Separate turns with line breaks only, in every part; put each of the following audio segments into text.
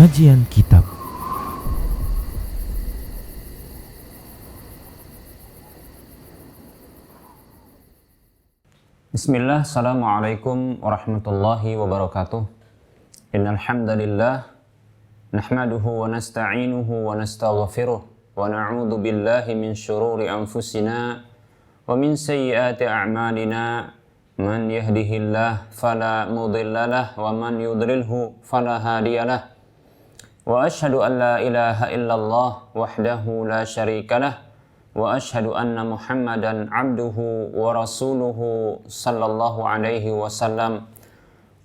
Kajian Kitab.
Bismillah, Assalamualaikum warahmatullahi wabarakatuh. Innal hamdalillah nahmaduhu wa nasta'inuhu wa nastaghfiruh wa na'udzu billahi min shururi anfusina wa min sayyiati a'malina. Man yahdihillahu fala mudhillalah wa man yudlilhu fala hadiyalah. Wa ashhadu an la ilaha illallah wahdahu la syarikalah wa ashhadu anna Muhammadan abduhu wa rasuluhu sallallahu alaihi wasallam.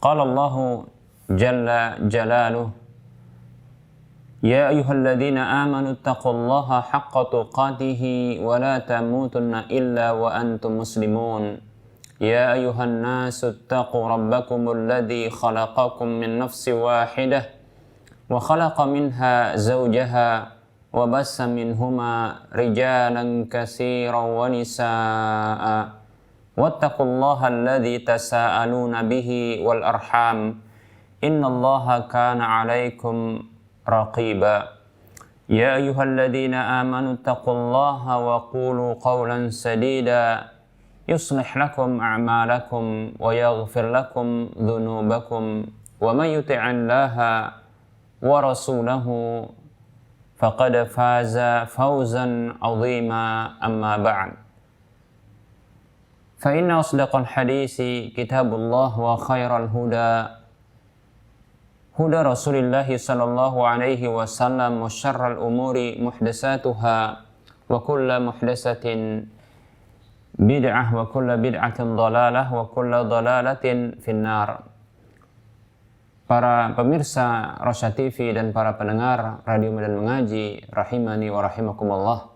Qala Allahu jalla jalaluh, ya ayyuhalladzina amanu taqullaha haqqa tuqatih wa la tamutunna illa wa antum muslimun. Ya ayyuhan nasu taqu rabbakumul ladzi khalaqakum min nafsin wahidah wa khalaqa minha zawjaha wa bassa minhuma rijalan katsiran wa nisaa'a wattaqullaha alladzi tasaaluna bihi wal arham innallaha kana 'alaikum raqiba. Ya ayyuhalladzina amanu taqullaha wa qulu qawlan sadida yuslih lakum a'malakum wa yaghfir lakum dhunubakum wa may yuti'illaha wa rasulahu faqad faza fawzan 'azima, amma ba'd. Fa inna asdaqal hadisi kitabullah wa khairal huda huda Rasulillah sallallahu alaihi wasallam wa syarral umuri muhdatsatuha wa kullu muhdatsatin bid'ah wa kullu bid'atin dhalalah wa kullu dhalalatin finnar. Para pemirsa Rosya TV dan para pendengar Radio Medan Mengaji rahimani wa rahimakumullah.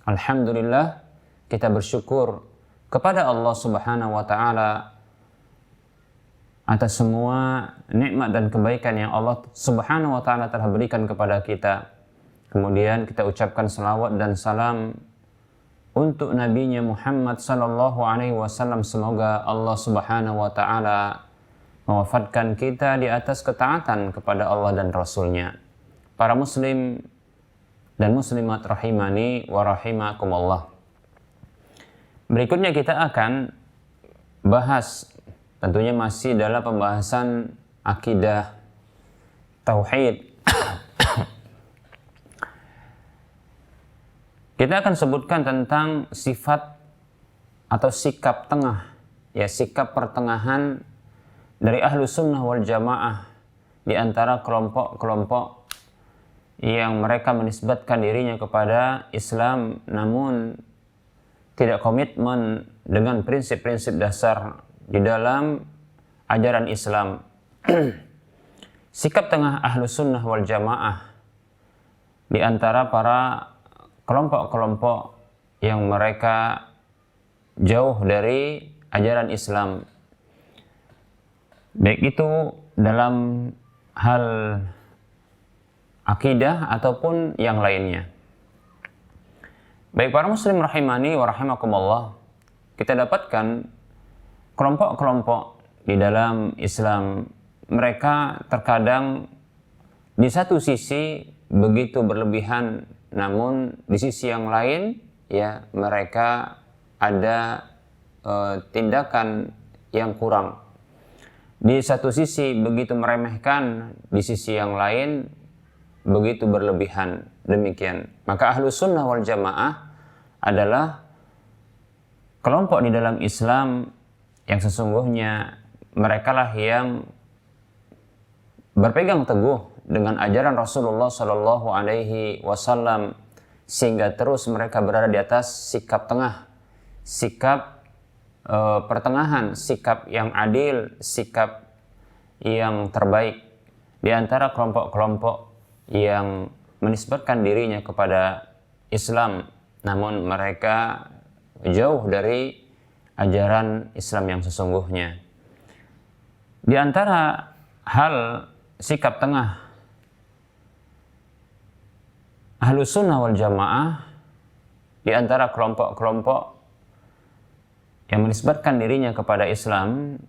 Alhamdulillah, kita bersyukur kepada Allah Subhanahu wa taala atas semua nikmat dan kebaikan yang Allah Subhanahu wa taala telah berikan kepada kita. Kemudian kita ucapkan salawat dan salam untuk nabinya Muhammad sallallahu alaihi wasallam. Semoga Allah Subhanahu wa taala mewafatkan kita di atas ketaatan kepada Allah dan Rasulnya. Para muslim dan muslimat rahimani wa rahimakumullah. Berikutnya kita akan bahas, tentunya masih dalam pembahasan akidah tauhid. Kita akan sebutkan tentang sifat atau sikap tengah, ya, sikap pertengahan dari ahlu sunnah wal jamaah di antara kelompok-kelompok yang mereka menisbatkan dirinya kepada Islam namun tidak komitmen dengan prinsip-prinsip dasar di dalam ajaran Islam. Sikap tengah ahlu sunnah wal jamaah di antara para kelompok-kelompok yang mereka jauh dari ajaran Islam, baik itu dalam hal akidah ataupun yang lainnya. Baik para muslim rahimani wa rahimakumullah, kita dapatkan kelompok-kelompok di dalam Islam, mereka terkadang di satu sisi begitu berlebihan, namun di sisi yang lain ya mereka ada tindakan yang kurang. Di satu sisi begitu meremehkan, di sisi yang lain begitu berlebihan. Demikian. Maka ahlu sunnah wal jamaah adalah kelompok di dalam Islam yang sesungguhnya merekalah yang berpegang teguh dengan ajaran Rasulullah Sallallahu Alaihi Wasallam, sehingga terus mereka berada di atas sikap tengah, sikap pertengahan, sikap yang adil, sikap yang terbaik di antara kelompok-kelompok yang menisbatkan dirinya kepada Islam, namun mereka jauh dari ajaran Islam yang sesungguhnya. Di antara hal sikap tengah ahlu sunnah wal jamaah di antara kelompok-kelompok yang menisbatkan dirinya kepada Islam,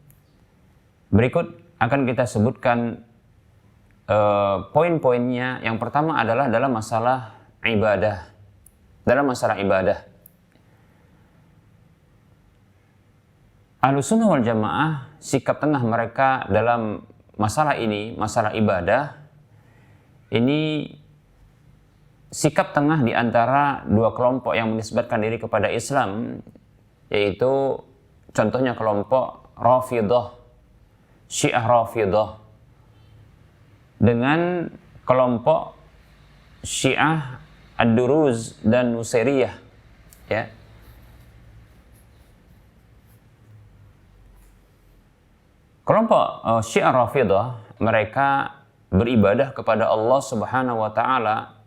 berikut akan kita sebutkan poin-poinnya. Yang pertama adalah dalam masalah ibadah. Dalam masalah ibadah, Ahlussunnah wal Jamaah, sikap tengah mereka dalam masalah ini, masalah ibadah, ini sikap tengah di antara dua kelompok yang menisbatkan diri kepada Islam, yaitu contohnya kelompok Rafidhah, Syiah Rafidhah, dengan kelompok Syiah Ad-Duruz dan Nusairiyah, ya. Kelompok Syiah Rafidhah, mereka beribadah kepada Allah Subhanahu wa taala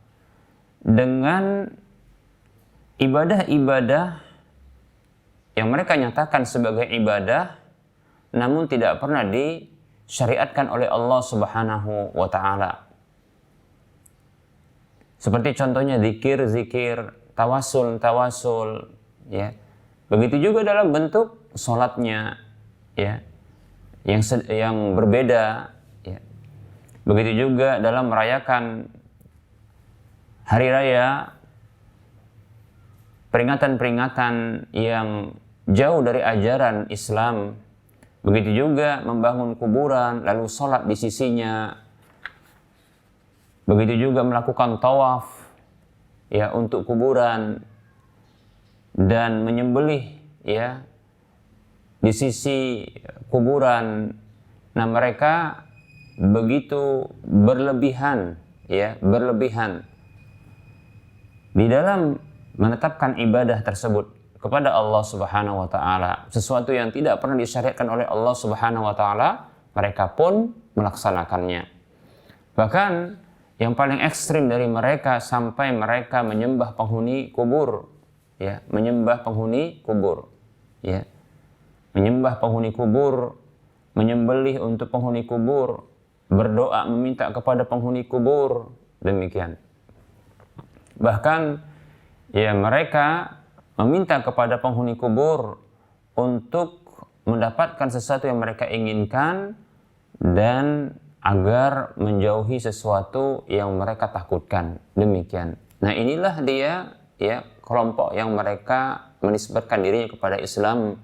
dengan ibadah-ibadah yang mereka nyatakan sebagai ibadah, namun tidak pernah disyariatkan oleh Allah Subhanahu wa taala. Seperti contohnya zikir, tawasul, ya. Begitu juga dalam bentuk sholatnya, ya, yang berbeda, ya. Begitu juga dalam merayakan hari raya, peringatan-peringatan yang jauh dari ajaran Islam. Begitu juga membangun kuburan lalu sholat di sisinya. Begitu juga melakukan tawaf, ya, untuk kuburan dan menyembelih, ya, di sisi kuburan. Nah, mereka begitu berlebihan, ya, berlebihan di dalam menetapkan ibadah tersebut kepada Allah Subhanahu wa taala, sesuatu yang tidak pernah disyariatkan oleh Allah Subhanahu wa taala, mereka pun melaksanakannya. Bahkan yang paling ekstrim dari mereka sampai mereka menyembah penghuni kubur, ya, menyembah penghuni kubur, ya. Menyembah penghuni kubur, menyembelih untuk penghuni kubur, berdoa meminta kepada penghuni kubur, demikian. Bahkan, ya, mereka meminta kepada penghuni kubur untuk mendapatkan sesuatu yang mereka inginkan dan agar menjauhi sesuatu yang mereka takutkan, demikian. Nah, inilah dia, ya, kelompok yang mereka menisbatkan dirinya kepada Islam,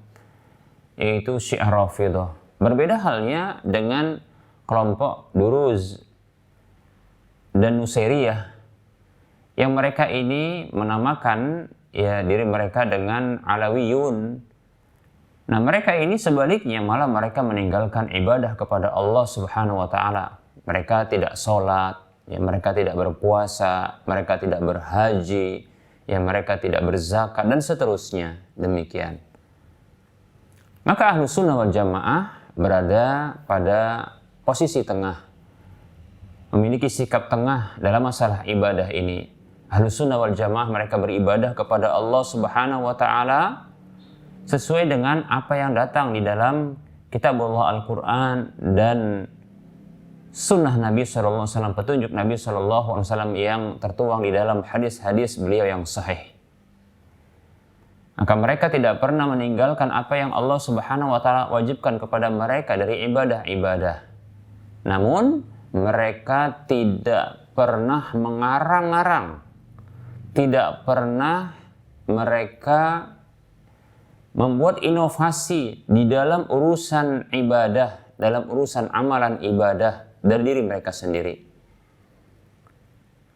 yaitu Syiah Rafidhah. Berbeda halnya dengan kelompok Duruz dan Nusairiyah, yang mereka ini menamakan, ya, diri mereka dengan Alawiyun. Nah, mereka ini sebaliknya malah mereka meninggalkan ibadah kepada Allah Subhanahu wa taala. Mereka tidak sholat, ya, mereka tidak berpuasa, mereka tidak berhaji, ya, mereka tidak berzakat dan seterusnya, demikian. Maka Ahlussunnah wal Jamaah berada pada posisi tengah, memiliki sikap tengah dalam masalah ibadah ini. Ahlussunnah wal Jamaah mereka beribadah kepada Allah Subhanahu wa taala sesuai dengan apa yang datang di dalam Kitabullah Al-Quran dan sunnah Nabi SAW, petunjuk Nabi SAW yang tertuang di dalam hadis-hadis beliau yang sahih. Maka mereka tidak pernah meninggalkan apa yang Allah Subhanahu wa taala wajibkan kepada mereka dari ibadah-ibadah. Namun mereka tidak pernah mengarang-arang, tidak pernah mereka membuat inovasi di dalam urusan ibadah, dalam urusan amalan ibadah dari diri mereka sendiri.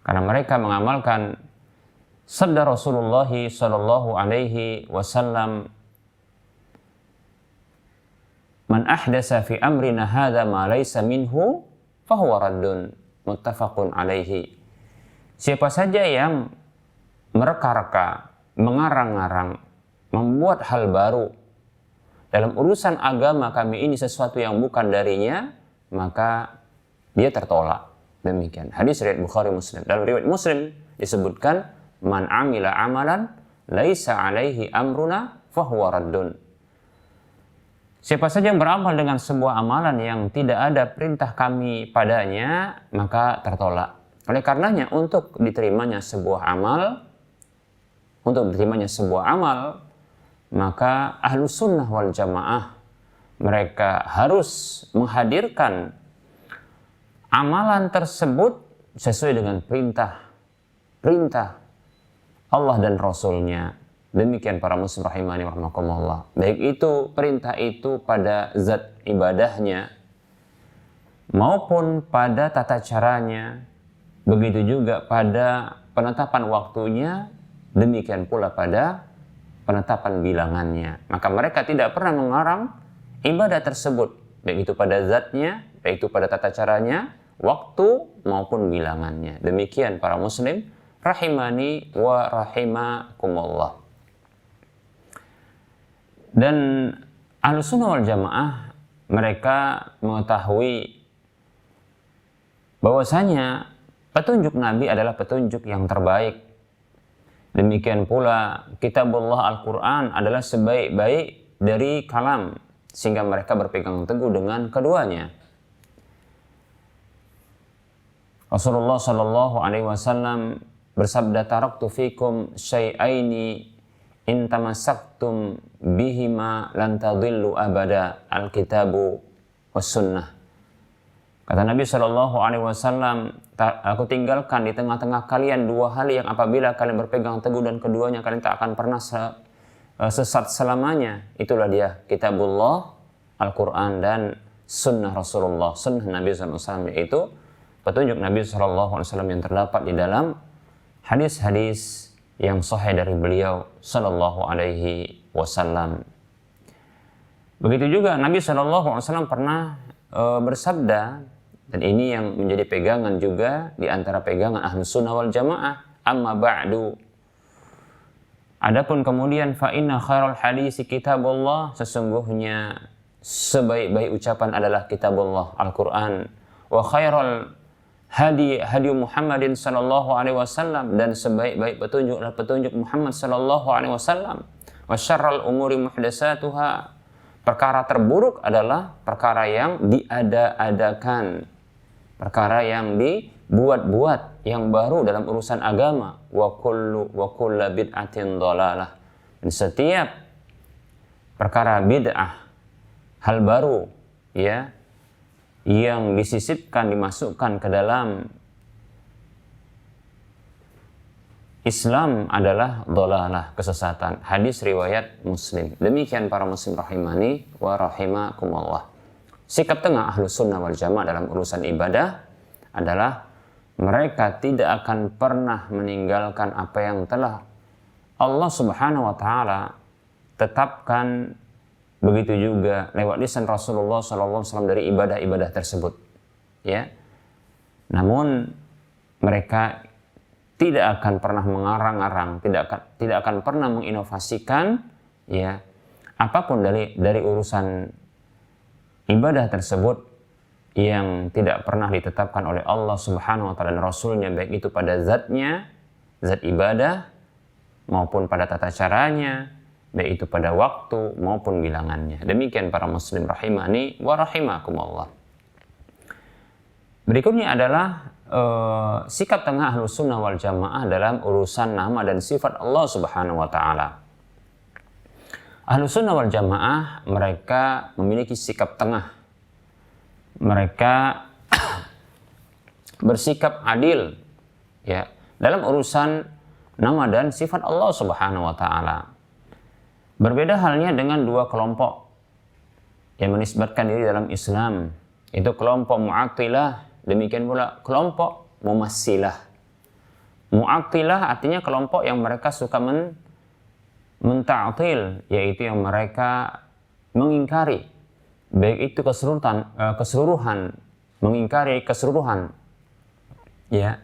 Karena mereka mengamalkan sabda Rasulullah sallallahu alaihi wasallam, "Man ahdasa fi amrina hadza ma laysa minhu fahuwa raddun." Muttafaqun alaihi. Siapa saja yang mereka-reka, mengarang-arang, membuat hal baru dalam urusan agama kami ini, sesuatu yang bukan darinya, maka dia tertolak. Demikian. Hadis riwayat Bukhari Muslim. Dalam riwayat Muslim disebutkan, "Man amila amalan laisa alaihi amruna fahuwa raddun." Siapa saja yang beramal dengan sebuah amalan yang tidak ada perintah kami padanya, maka tertolak. Oleh karenanya, untuk diterimanya sebuah amal, maka Ahlussunnah wal Jamaah mereka harus menghadirkan amalan tersebut sesuai dengan perintah Allah dan Rasulnya. Demikian para muslim rahimani wa rahimakumullah. Baik itu perintah itu pada zat ibadahnya maupun pada tata caranya, begitu juga pada penetapan waktunya, demikian pula pada penetapan bilangannya. Maka mereka tidak pernah mengarang ibadah tersebut, baik itu pada zatnya, baik itu pada tata caranya, waktu maupun bilangannya. Demikian para muslim rahimani wa rahimakumullah. Dan Ahlussunnah wal Jamaah mereka mengetahui bahwasanya petunjuk Nabi adalah petunjuk yang terbaik. Demikian pula kitabullah Al-Quran adalah sebaik-baik dari kalam, sehingga mereka berpegang teguh dengan keduanya. Rasulullah Shallallahu Alaihi Wasallam bersabda, taraktu fikum syai'aini in tamassaktum bihima lan tadillu abada, al-kitabu was sunnah. Kata Nabi Shallallahu Alaihi Wasallam, aku tinggalkan di tengah-tengah kalian dua hal yang apabila kalian berpegang teguh dan keduanya kalian tak akan pernah sesat selamanya. Itulah dia kitabullah Al-Quran dan sunnah Rasulullah, sunnah Nabi SAW, yaitu petunjuk Nabi SAW yang terdapat di dalam hadis-hadis yang sahih dari beliau Sallallahu Alaihi Wasallam. Begitu juga Nabi SAW pernah bersabda, dan ini yang menjadi pegangan juga di antara pegangan Ahlussunnah wal Jamaah, amma ba'du. Adapun kemudian fa inna khairal hadisi kitabullah, sesungguhnya sebaik-baik ucapan adalah kitabullah Al-Quran, wa khairal hadi Muhammadin sallallahu alaihi wasallam, dan sebaik-baik petunjuk adalah petunjuk Muhammad sallallahu alaihi wasallam, wa syarrul umuri muhdatsatuha, perkara terburuk adalah perkara yang diada-adakan, perkara yang dibuat-buat, yang baru dalam urusan agama, wa kullu bid'atin dhalalah, dan setiap perkara bid'ah, hal baru ya, yang disisipkan, dimasukkan ke dalam Islam adalah dhalalah, kesesatan. Hadis riwayat Muslim. Demikian para muslim rahimani wa rahimakumullah. Sikap tengah Ahlussunnah wal Jamaah dalam urusan ibadah adalah mereka tidak akan pernah meninggalkan apa yang telah Allah Subhanahu wa taala tetapkan, begitu juga lewat lisan Rasulullah SAW dari ibadah-ibadah tersebut. Ya. Namun mereka tidak akan pernah mengarang-arang, tidak akan pernah menginovasikan ya apapun dari urusan ibadah tersebut yang tidak pernah ditetapkan oleh Allah Subhanahu wa taala dan Rasulnya, baik itu pada zatnya, zat ibadah, maupun pada tata caranya, baik itu pada waktu maupun bilangannya. Demikian para muslim rahimani wa rahimakumullah. Berikutnya adalah sikap tengah Ahlussunnah wal Jamaah dalam urusan nama dan sifat Allah Subhanahu wa taala. Ahlussunnah wal Jamaah mereka memiliki sikap tengah. Mereka bersikap adil ya dalam urusan nama dan sifat Allah Subhanahu wa taala. Berbeda halnya dengan dua kelompok yang menisbatkan diri dalam Islam, itu kelompok Mu'attilah, demikian pula kelompok Mumassilah. Mu'attilah artinya kelompok yang mereka suka menta'til, yaitu yang mereka mengingkari baik itu keseluruhan, mengingkari keseluruhan ya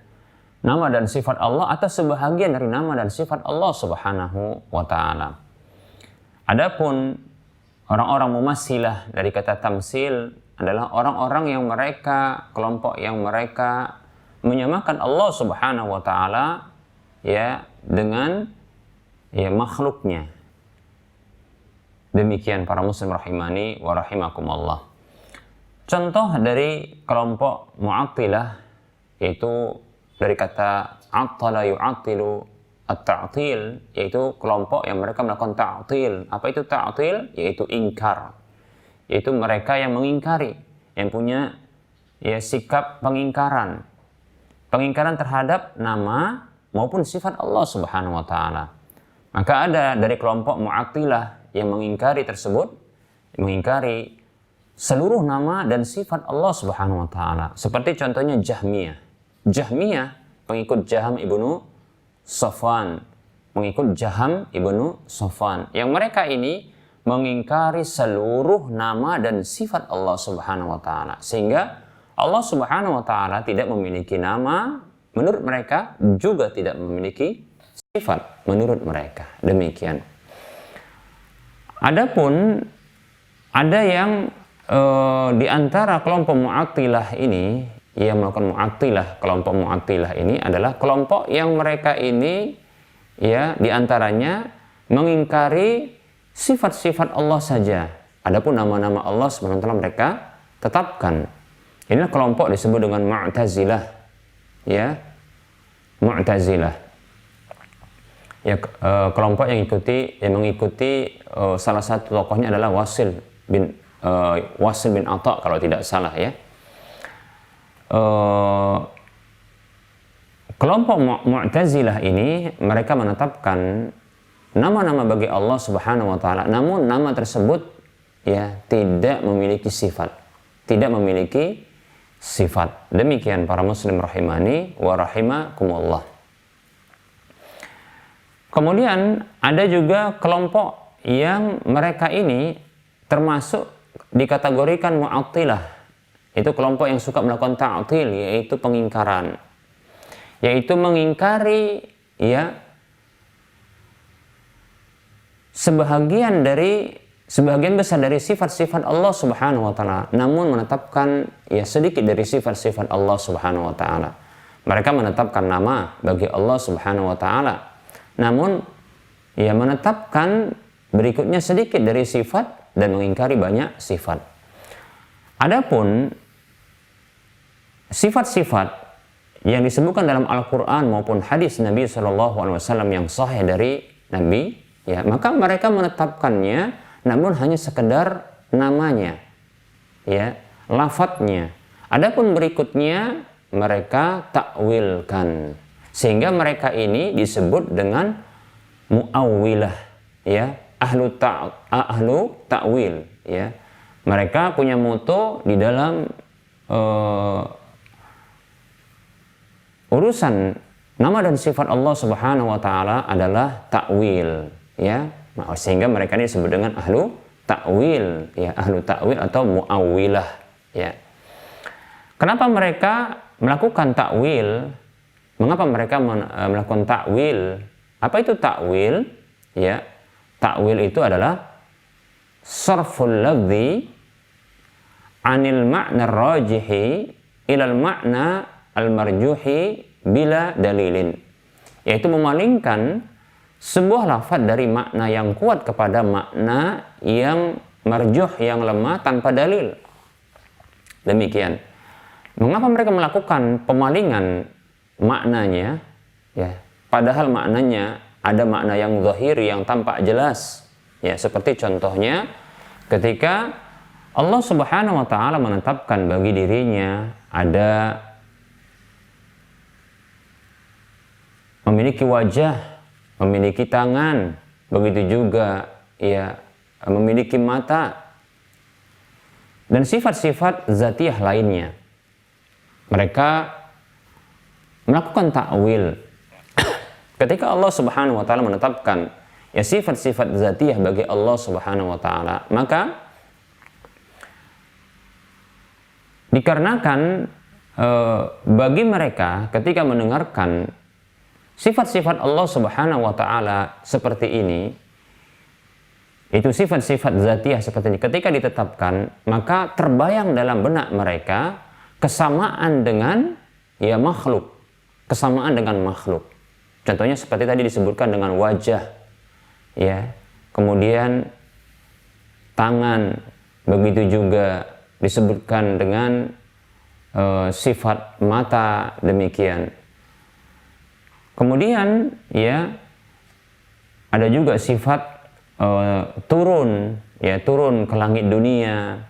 nama dan sifat Allah atau sebahagian dari nama dan sifat Allah Subhanahu wa taala. Adapun orang-orang Mumassilah, dari kata tamsil, adalah orang-orang yang mereka, kelompok yang mereka menyamakan Allah Subhanahu wa taala ya dengan ya makhluknya. Demikian para muslim rahimani wa rahimakumullah. Contoh dari kelompok Mu'attilah yaitu dari kata attala yu'attilu, at-ta'til, yaitu kelompok yang mereka melakukan ta'til. Apa itu ta'til? Yaitu ingkar. Yaitu mereka yang mengingkari, yang punya ya sikap pengingkaran terhadap nama maupun sifat Allah Subhanahu wa taala. Maka ada dari kelompok Mu'attilah yang mengingkari seluruh nama dan sifat Allah Subhanahu wa taala. Seperti contohnya Jahmiyah. Jahmiyah pengikut Jaham ibnu Safwan, yang mereka ini mengingkari seluruh nama dan sifat Allah Subhanahu wa taala, sehingga Allah Subhanahu wa taala tidak memiliki nama menurut mereka, juga tidak memiliki sifat menurut mereka. Demikian. Adapun ada yang di antara kelompok Mu'attilah ini, yang melakukan kelompok Mu'attilah ini adalah kelompok yang mereka ini ya di antaranya mengingkari sifat-sifat Allah saja. Adapun nama-nama Allah SWT mereka tetapkan. Inilah kelompok disebut dengan Mu'tazilah. Ya, Mu'tazilah. Ya, kelompok yang mengikuti salah satu tokohnya adalah Wasil bin Atha kalau tidak salah ya. Kelompok Mu'tazilah ini mereka menetapkan nama-nama bagi Allah Subhanahu wa taala, namun nama tersebut ya tidak memiliki sifat. Demikian para muslim rahimani wa rahimakumullah. Kemudian ada juga kelompok yang mereka ini termasuk dikategorikan Mu'attilah. Itu kelompok yang suka melakukan ta'til, yaitu pengingkaran. Yaitu mengingkari ya sebagian besar dari sifat-sifat Allah Subhanahu wa taala, namun menetapkan ya sedikit dari sifat-sifat Allah Subhanahu wa taala. Mereka menetapkan nama bagi Allah Subhanahu wa taala, namun ya menetapkan berikutnya sedikit dari sifat dan mengingkari banyak sifat. Adapun sifat-sifat yang disebutkan dalam Al-Quran maupun hadis Nabi SAW yang sahih dari Nabi, ya, maka mereka menetapkannya namun hanya sekedar namanya, ya, lafadznya. Adapun berikutnya mereka takwilkan, sehingga mereka ini disebut dengan mu'awwilah, ya, ahlu takwil, ya. Mereka punya moto di dalam urusan nama dan sifat Allah Subhanahu wa taala adalah takwil, ya. Sehingga mereka ini disebut dengan ahlu takwil, ya, ahlu takwil atau muawwilah, ya. Kenapa mereka melakukan takwil? Mengapa mereka melakukan takwil? Apa itu takwil? Ya, takwil itu adalah sarful lafzi anil ma'na rajihi ilal ma'na al-marjuhi bila dalilin, yaitu memalingkan sebuah lafaz dari makna yang kuat kepada makna yang marjuh, yang lemah tanpa dalil. Demikian. Mengapa mereka melakukan pemalingan maknanya? Ya, padahal maknanya ada makna yang zahir, yang tampak jelas. Ya, seperti contohnya ketika Allah Subhanahu wa taala menetapkan bagi dirinya ada memiliki wajah, memiliki tangan, begitu juga ya memiliki mata dan sifat-sifat zatiyah lainnya. Mereka melakukan takwil. Ketika Allah Subhanahu wa taala menetapkan ya sifat-sifat zatiyah bagi Allah Subhanahu wa taala, maka dikarenakan bagi mereka ketika mendengarkan sifat-sifat Allah Subhanahu wa taala seperti ini, itu sifat-sifat zatiyah seperti ini, ketika ditetapkan, maka terbayang dalam benak mereka kesamaan dengan ya makhluk, kesamaan dengan makhluk. Contohnya seperti tadi disebutkan dengan wajah, ya, kemudian tangan, begitu juga disebutkan dengan sifat mata, demikian. Kemudian ya ada juga sifat turun, ya, turun ke langit dunia,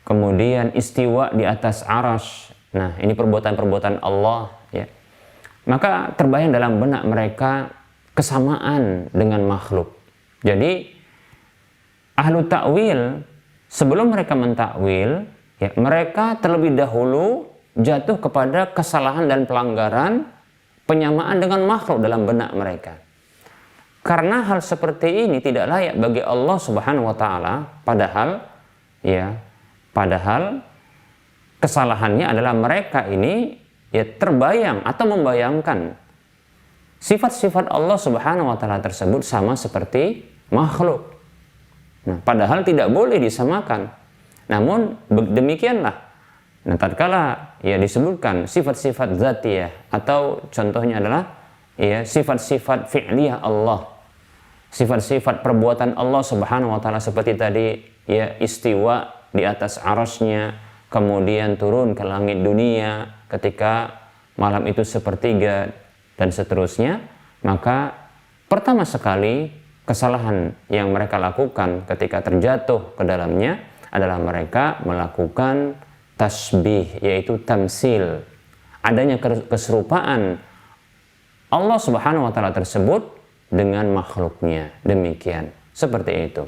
kemudian istiwa di atas arasy. Nah, ini perbuatan-perbuatan Allah, ya. Maka terbayang dalam benak mereka kesamaan dengan makhluk. Jadi ahlu takwil sebelum mereka mentakwil, ya, mereka terlebih dahulu jatuh kepada kesalahan dan pelanggaran penyamaan dengan makhluk dalam benak mereka. Karena hal seperti ini tidak layak bagi Allah Subhanahu wa taala, padahal kesalahannya adalah mereka ini ya terbayang atau membayangkan sifat-sifat Allah Subhanahu wa taala tersebut sama seperti makhluk. Nah, padahal tidak boleh disamakan. Namun demikianlah. Nah, tatkala ya disebutkan sifat-sifat dzatiyah atau contohnya adalah ya sifat-sifat fi'liyah Allah. Sifat-sifat perbuatan Allah Subhanahu wa taala seperti tadi ya istiwa di atas arasy-Nya, kemudian turun ke langit dunia ketika malam itu sepertiga dan seterusnya, maka pertama sekali kesalahan yang mereka lakukan ketika terjatuh ke dalamnya adalah mereka melakukan tasbih, yaitu tamsil, adanya keserupaan Allah Subhanahu wa taala tersebut dengan makhluknya. Demikian, seperti itu.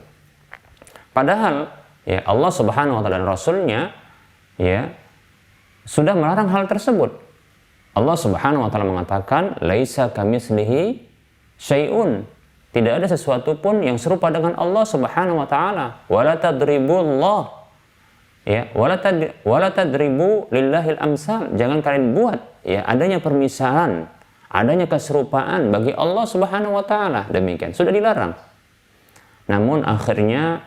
Padahal ya Allah Subhanahu wa taala dan Rasulnya ya sudah melarang hal tersebut. Allah Subhanahu wa taala mengatakan laisa kamitslihi syai'un, tidak ada sesuatu pun yang serupa dengan Allah Subhanahu wa taala. Wala tadribullah, ya, wala tadribu lillahil amsal, jangan kalian buat ya adanya permisalan, adanya keserupaan bagi Allah Subhanahu wa taala. Demikian, sudah dilarang. Namun akhirnya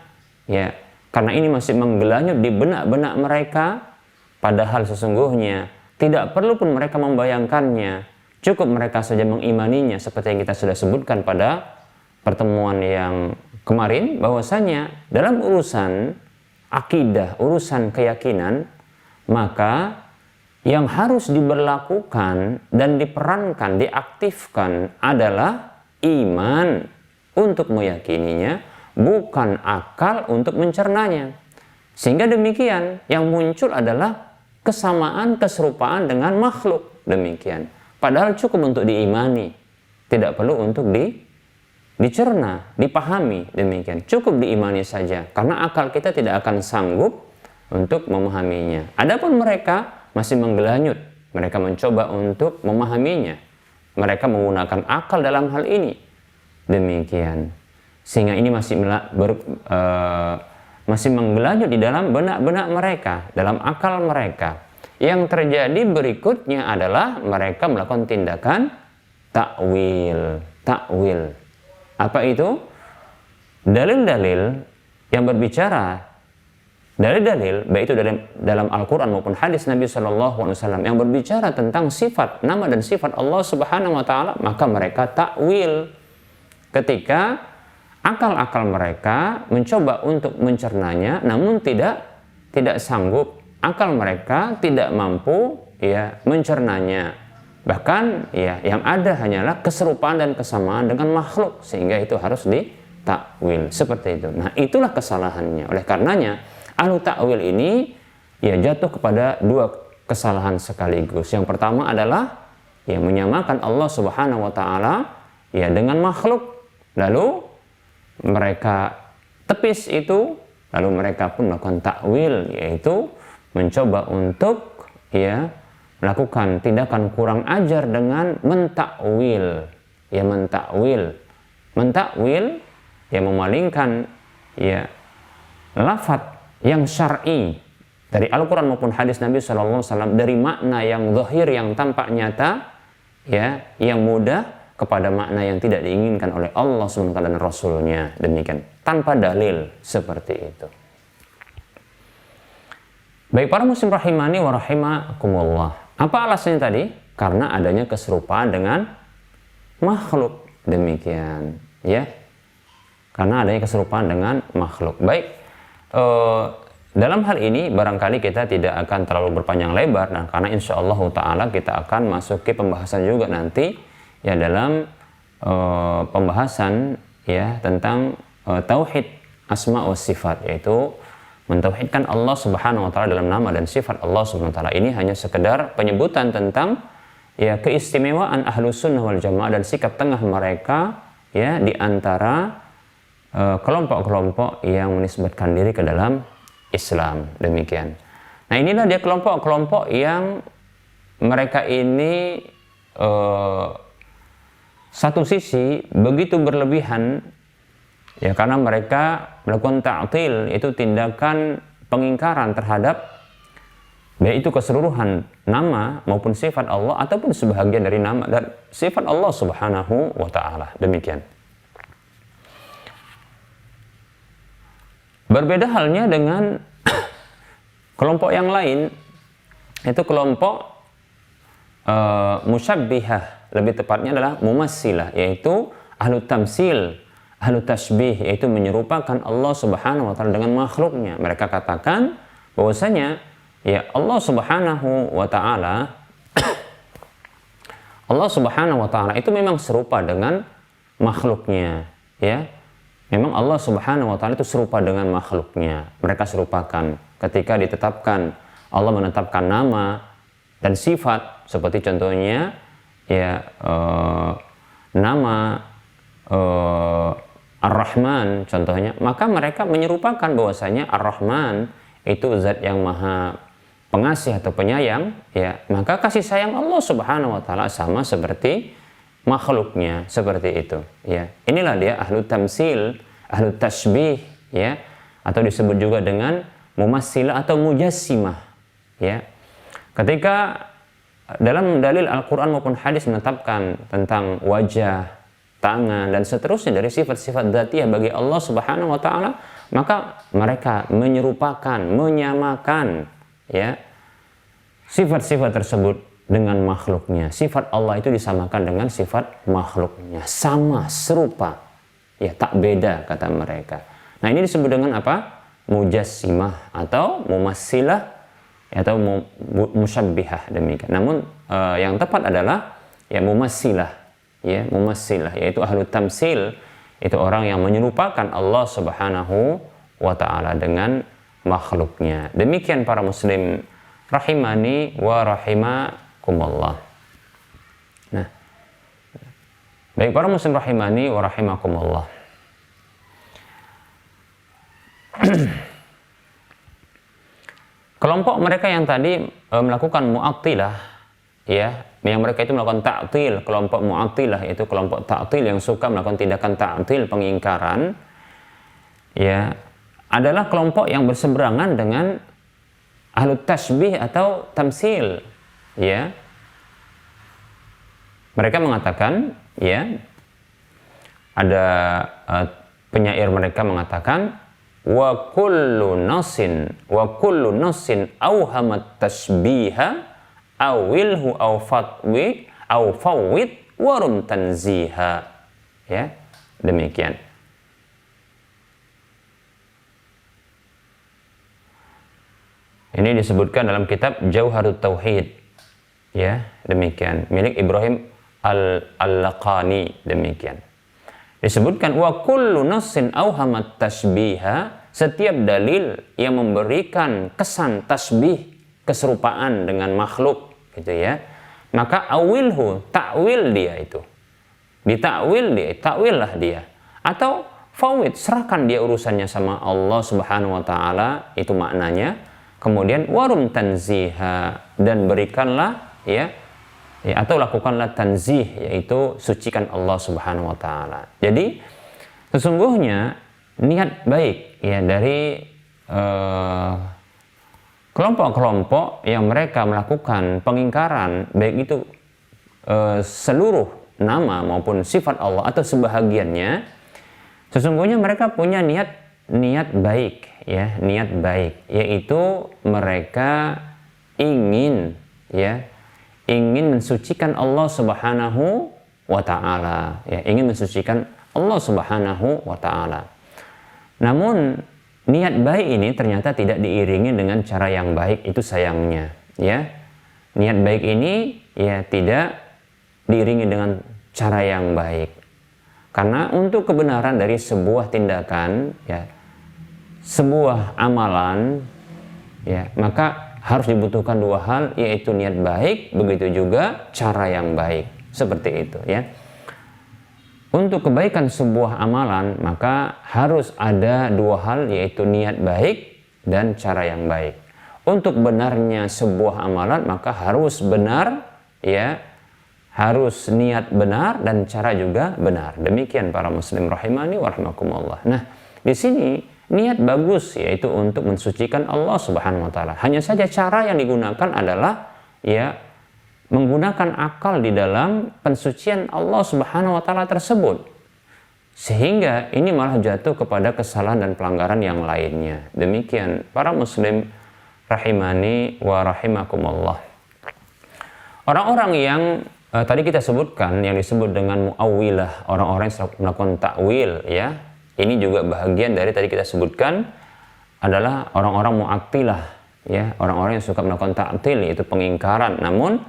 ya karena ini masih menggelanyut di benak-benak mereka, padahal sesungguhnya tidak perlu pun mereka membayangkannya, cukup mereka saja mengimaninya seperti yang kita sudah sebutkan pada pertemuan yang kemarin, bahwasanya dalam urusan akidah, urusan keyakinan, maka yang harus diberlakukan dan diperankan, diaktifkan adalah iman untuk meyakininya, bukan akal untuk mencernanya. Sehingga demikian, yang muncul adalah kesamaan, keserupaan dengan makhluk. Demikian. Padahal cukup untuk diimani, tidak perlu untuk dicerna, dipahami. Demikian, cukup diimani saja, karena akal kita tidak akan sanggup untuk memahaminya. Adapun mereka masih menggelanyut, mereka mencoba untuk memahaminya, mereka menggunakan akal dalam hal ini. Demikian, sehingga ini masih menggelanyut di dalam benak-benak mereka, dalam akal mereka. Yang terjadi berikutnya adalah mereka melakukan tindakan takwil. Apa itu? Dalil-dalil yang berbicara, dalil-dalil baik itu dalam Al-Quran maupun hadis Nabi SAW yang berbicara tentang sifat, nama dan sifat Allah Subhanahu wa taala, maka mereka takwil. Ketika akal-akal mereka mencoba untuk mencernanya namun tidak sanggup, akal mereka tidak mampu ya mencernanya. Bahkan ya yang ada hanyalah keserupaan dan kesamaan dengan makhluk, sehingga itu harus ditakwil seperti itu. Nah, itulah kesalahannya. Oleh karenanya ahlu takwil ini ya jatuh kepada dua kesalahan sekaligus. Yang pertama adalah ya menyamakan Allah Subhanahu wa taala ya dengan makhluk. Lalu mereka tepis itu, lalu mereka pun melakukan takwil, yaitu mencoba untuk ya melakukan tindakan kurang ajar dengan mentakwil. Ya mentakwil ya memalingkan ya lafaz yang syar'i dari Al-Quran maupun hadis Nabi SAW dari makna yang zahir, yang tampak nyata ya, yang mudah, kepada makna yang tidak diinginkan oleh Allah SWT dan Rasulnya. Demikian, tanpa dalil seperti itu. Baik para muslim rahimani wa rahimakumullah, apa alasannya tadi? Karena adanya keserupaan dengan makhluk. Demikian ya, karena adanya keserupaan dengan makhluk. Baik, dalam hal ini barangkali kita tidak akan terlalu berpanjang lebar, nah, karena insya Allah ta'ala kita akan masuki pembahasan juga nanti ya dalam pembahasan ya tentang tauhid asma wa sifat, yaitu Mentauhidkan Allah Subhanahu wa taala dalam nama dan sifat Allah Subhanahu wa taala ini hanya sekedar penyebutan tentang ya keistimewaan Ahlus Sunnah wal Jamaah dan sikap tengah mereka ya di antara kelompok-kelompok yang menisbatkan diri ke dalam Islam. Demikian. Nah, inilah dia kelompok-kelompok yang mereka ini satu sisi begitu berlebihan ya, karena mereka melakukan ta'til, itu tindakan pengingkaran terhadap baik itu keseluruhan nama maupun sifat Allah ataupun sebahagian dari nama dan sifat Allah Subhanahu wa taala. Demikian. Berbeda halnya dengan kelompok yang lain, itu kelompok musyabbihah, lebih tepatnya adalah mumassilah, yaitu ahlu tamsil, ahlu tashbih, yaitu menyerupakan Allah Subhanahu wa taala dengan makhluknya. Mereka katakan bahwasanya ya Allah Subhanahu wa taala Allah Subhanahu wa taala itu memang serupa dengan makhluknya, ya. Memang Allah Subhanahu wa taala itu serupa dengan makhluknya. Mereka serupakan ketika ditetapkan, Allah menetapkan nama dan sifat seperti contohnya ya nama Ar-Rahman contohnya, maka mereka menyerupakan bahwasanya Ar-Rahman itu zat yang maha pengasih atau penyayang, ya, maka kasih sayang Allah Subhanahu wa taala sama seperti makhluknya, seperti itu, ya. Inilah dia ahlu tamsil, ahlu tashbih, ya, atau disebut juga dengan mumassilah atau mujassimah, ya. Ketika dalam dalil Al-Quran maupun hadis menetapkan tentang wajah, tangan, dan seterusnya dari sifat-sifat dzatiyah bagi Allah Subhanahu wa taala, maka mereka menyerupakan, menyamakan, ya, sifat-sifat tersebut dengan makhluknya. Sifat Allah itu disamakan dengan sifat makhluknya, sama, serupa, ya, tak beda, kata mereka. Nah, ini disebut dengan apa? Mujassimah atau mumassilah atau musyabbihah, demikian. Namun yang tepat adalah ya mumassilah, ya, mumassilah, yaitu ahlu tamsil, itu orang yang menyerupakan Allah Subhanahu wa taala dengan makhluknya. Demikian para muslim rahimani wa rahimakumullah. Nah, baik para muslim rahimani wa rahimakumullah. Kelompok mereka yang tadi melakukan mu'attilah, ya, yang mereka itu melakukan ta'til, kelompok mu'attilah itu kelompok ta'til yang suka melakukan tindakan ta'til, pengingkaran, ya, adalah kelompok yang berseberangan dengan ahlu tashbih atau tamsil, ya. Mereka mengatakan, ya, ada penyair mereka mengatakan wa kullu nasin awhamat tashbiha awilhu aw fatwi aw fawwid warum tanziha, ya, demikian. Ini disebutkan dalam kitab Jauharut Tauhid, ya, demikian, milik Ibrahim Al-Laqani, demikian. Disebutkan wa kullu nassin awhamat tashbiha, setiap dalil yang memberikan kesan tasbih, keserupaan dengan makhluk, gitu ya, maka awilhu, takwil dia itu, ditakwil dia, takwillah dia, atau fawid, serahkan dia urusannya sama Allah Subhanahu wa taala, itu maknanya. Kemudian warum tanziha, dan berikanlah, ya, atau lakukanlah tanzih, yaitu sucikan Allah Subhanahu wa taala. Jadi sesungguhnya niat baik, ya, dari kelompok-kelompok yang mereka melakukan pengingkaran baik itu seluruh nama maupun sifat Allah atau sebahagiannya, sesungguhnya mereka punya niat baik, ya, niat baik, yaitu mereka ingin, ya, ingin mensucikan Allah Subhanahu wa taala, ya, ingin mensucikan Allah Subhanahu wa taala. Namun niat baik ini ternyata tidak diiringi dengan cara yang baik, itu sayangnya, ya. Niat baik ini, ya, tidak diiringi dengan cara yang baik. Karena untuk kebenaran dari sebuah tindakan, ya, sebuah amalan, ya, maka harus dibutuhkan dua hal, yaitu niat baik, begitu juga cara yang baik. Seperti itu, ya. Untuk kebaikan sebuah amalan, maka harus ada dua hal, yaitu niat baik dan cara yang baik. Untuk benarnya sebuah amalan, maka harus benar, ya, harus niat benar dan cara juga benar. Demikian para muslim rahimani wa rahimakumullah. Nah, di sini niat bagus, yaitu untuk mensucikan Allah Subhanahu wa taala. Hanya saja cara yang digunakan adalah, ya, menggunakan akal di dalam pensucian Allah Subhanahu wa taala tersebut. Sehingga ini malah jatuh kepada kesalahan dan pelanggaran yang lainnya. Demikian para muslim rahimani wa rahimakumullah. Orang-orang yang tadi kita sebutkan, yang disebut dengan mu'awwilah, orang-orang yang melakukan takwil, ya. Ini juga bahagian dari tadi kita sebutkan adalah orang-orang mu'attilah, ya, orang-orang yang suka melakukan ta'til, yaitu pengingkaran, namun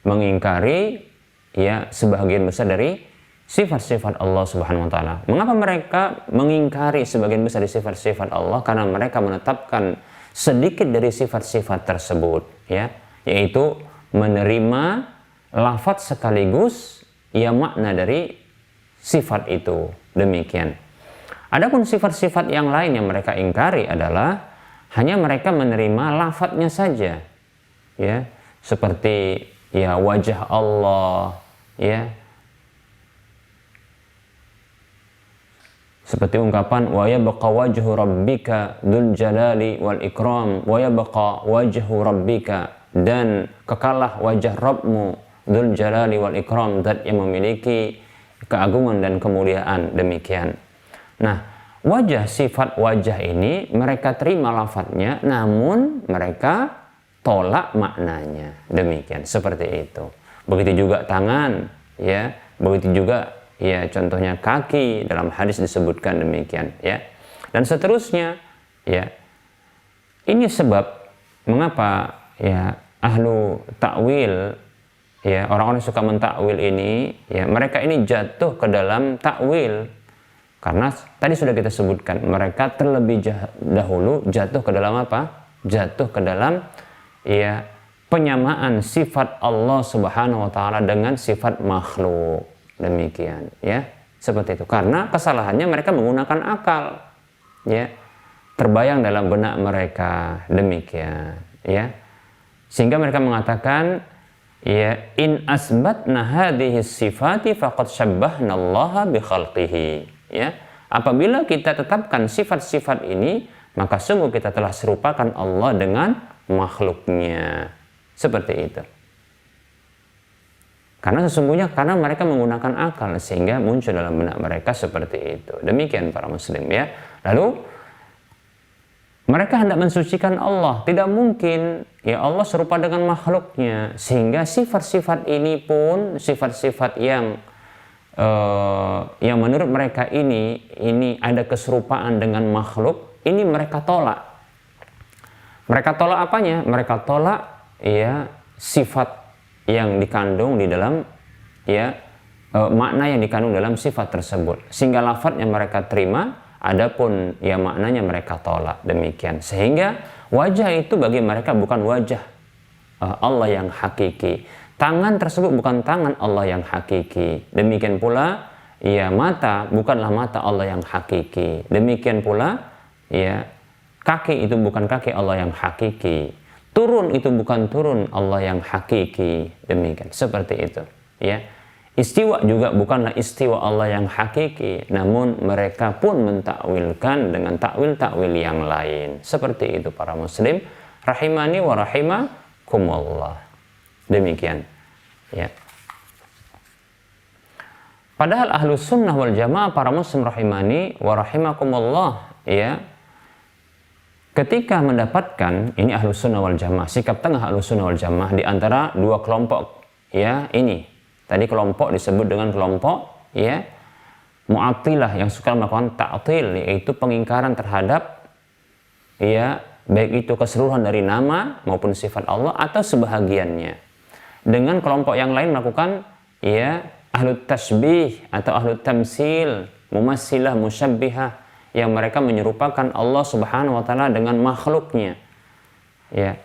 mengingkari, ya, sebagian besar dari sifat-sifat Allah Subhanahu wa taala. Mengapa mereka mengingkari sebagian besar dari sifat-sifat Allah? Karena mereka menetapkan sedikit dari sifat-sifat tersebut, ya, yaitu menerima lafaz sekaligus, ya, makna dari sifat itu. Demikian. Adapun sifat-sifat yang lain yang mereka ingkari adalah hanya mereka menerima lafadznya saja, ya, seperti, ya, wajah Allah, ya, seperti ungkapan wa yabqa wajhu rabbika dzul jalali wal ikram, wa yabqa wajhu rabbika, dan kekalah wajah Rabbmu dzul jalali wal ikram, zat yang memiliki keagungan dan kemuliaan. Demikian. Nah, wajah, sifat wajah ini mereka terima lafadznya, namun mereka tolak maknanya. Demikian, seperti itu. Begitu juga tangan, ya, begitu juga, ya, contohnya kaki, dalam hadis disebutkan demikian, ya, dan seterusnya, ya. Ini sebab mengapa, ya, ahlu takwil, ya, orang-orang suka mentakwil ini, ya, mereka ini jatuh ke dalam takwil karena tadi sudah kita sebutkan, mereka terlebih dahulu jatuh ke dalam apa? Jatuh ke dalam, ya, penyamaan sifat Allah Subhanahu wa taala dengan sifat makhluk. Demikian, ya, seperti itu. Karena kesalahannya mereka menggunakan akal, ya, terbayang dalam benak mereka. Demikian, ya, sehingga mereka mengatakan, ya, in asbatna hadhihi sifati faqad syabbahna Allah bi khalqihi, ya, apabila kita tetapkan sifat-sifat ini, maka sungguh kita telah serupakan Allah dengan makhluknya. Seperti itu. Karena sesungguhnya karena mereka menggunakan akal, sehingga muncul dalam benak mereka seperti itu. Demikian para muslim, ya. Lalu mereka hendak mensucikan Allah. Tidak mungkin, ya, Allah serupa dengan makhluknya. Sehingga sifat-sifat ini pun sifat-sifat yang menurut mereka ini ada keserupaan dengan makhluk, ini mereka tolak. Mereka tolak apanya? Mereka tolak, ya, sifat yang dikandung di dalam, ya, makna yang dikandung dalam sifat tersebut, sehingga lafadz yang mereka terima, adapun, ya, maknanya mereka tolak. Demikian, sehingga wajah itu bagi mereka bukan wajah Allah yang hakiki, tangan tersebut bukan tangan Allah yang hakiki. Demikian pula, ya, mata bukanlah mata Allah yang hakiki. Demikian pula, ya, kaki itu bukan kaki Allah yang hakiki. Turun itu bukan turun Allah yang hakiki. Demikian, seperti itu, ya. Istiwa juga bukanlah istiwa Allah yang hakiki, namun mereka pun mentakwilkan dengan takwil-takwil yang lain. Seperti itu para muslim rahimani wa rahimakumullah. Demikian, ya. Padahal ahlus sunnah wal jamaah para muslim rahimani wa rahimakumullah, ya, ketika mendapatkan ini ahlus sunnah wal jamaah, sikap tengah ahlus sunnah wal jamaah di antara dua kelompok, ya, ini tadi kelompok disebut dengan kelompok, ya, mu'attilah yang suka melakukan ta'til, yaitu pengingkaran terhadap, ya, baik itu keseluruhan dari nama maupun sifat Allah atau sebahagiannya. Dengan kelompok yang lain melakukan, ya, ahlut tasbih atau ahlut tamsil, mumassilah, musyabbihah, yang mereka menyerupakan Allah Subhanahu wa taala dengan makhluknya. Ya.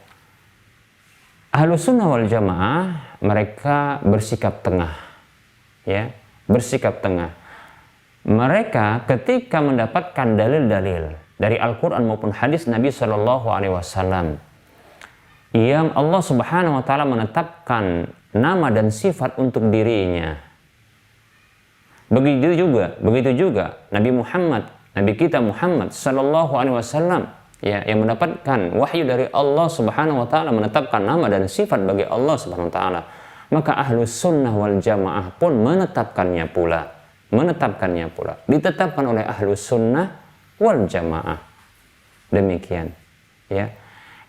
Ahlus sunnah wal jamaah mereka bersikap tengah. Ya, bersikap tengah. Mereka ketika mendapatkan dalil-dalil dari Al-Qur'an maupun hadis Nabi Shallallahu alaihi wasallam yang Allah Subhanahu wa taala menetapkan nama dan sifat untuk dirinya. Begitu juga Nabi Muhammad, Nabi kita Muhammad Sallallahu Alaihi Wasallam, ya, yang mendapatkan wahyu dari Allah Subhanahu Wa Taala menetapkan nama dan sifat bagi Allah Subhanahu Wa Taala. Maka ahlus sunnah wal jamaah pun menetapkannya pula, ditetapkan oleh ahlus sunnah wal jamaah. Demikian, ya,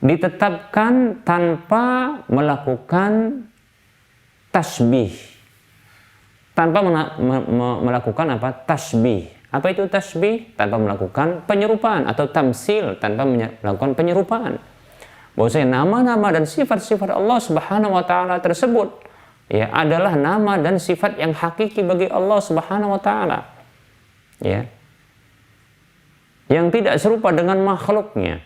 ditetapkan tanpa melakukan tasbih. Tanpa melakukan tasbih. Apa itu tasbih? Tanpa melakukan penyerupaan, atau tamsil, tanpa melakukan penyerupaan. Bahwasanya nama-nama dan sifat-sifat Allah Subhanahu wa taala tersebut, ya, adalah nama dan sifat yang hakiki bagi Allah Subhanahu wa taala. Ya. Yang tidak serupa dengan makhluknya.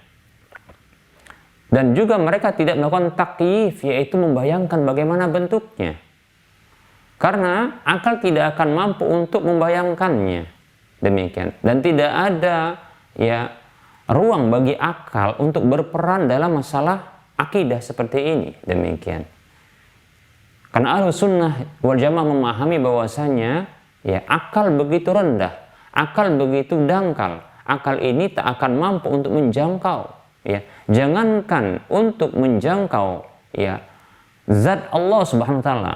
Dan juga mereka tidak melakukan takyif, yaitu membayangkan bagaimana bentuknya. Karena akal tidak akan mampu untuk membayangkannya. Demikian. Dan tidak ada, ya, ruang bagi akal untuk berperan dalam masalah akidah seperti ini. Demikian. Karena ahlus sunnah wal jamaah memahami bahwasanya, ya, akal begitu rendah, akal begitu dangkal. Akal ini tak akan mampu untuk menjangkau, ya. Jangankan untuk menjangkau, ya, zat Allah Subhanahu wa taala,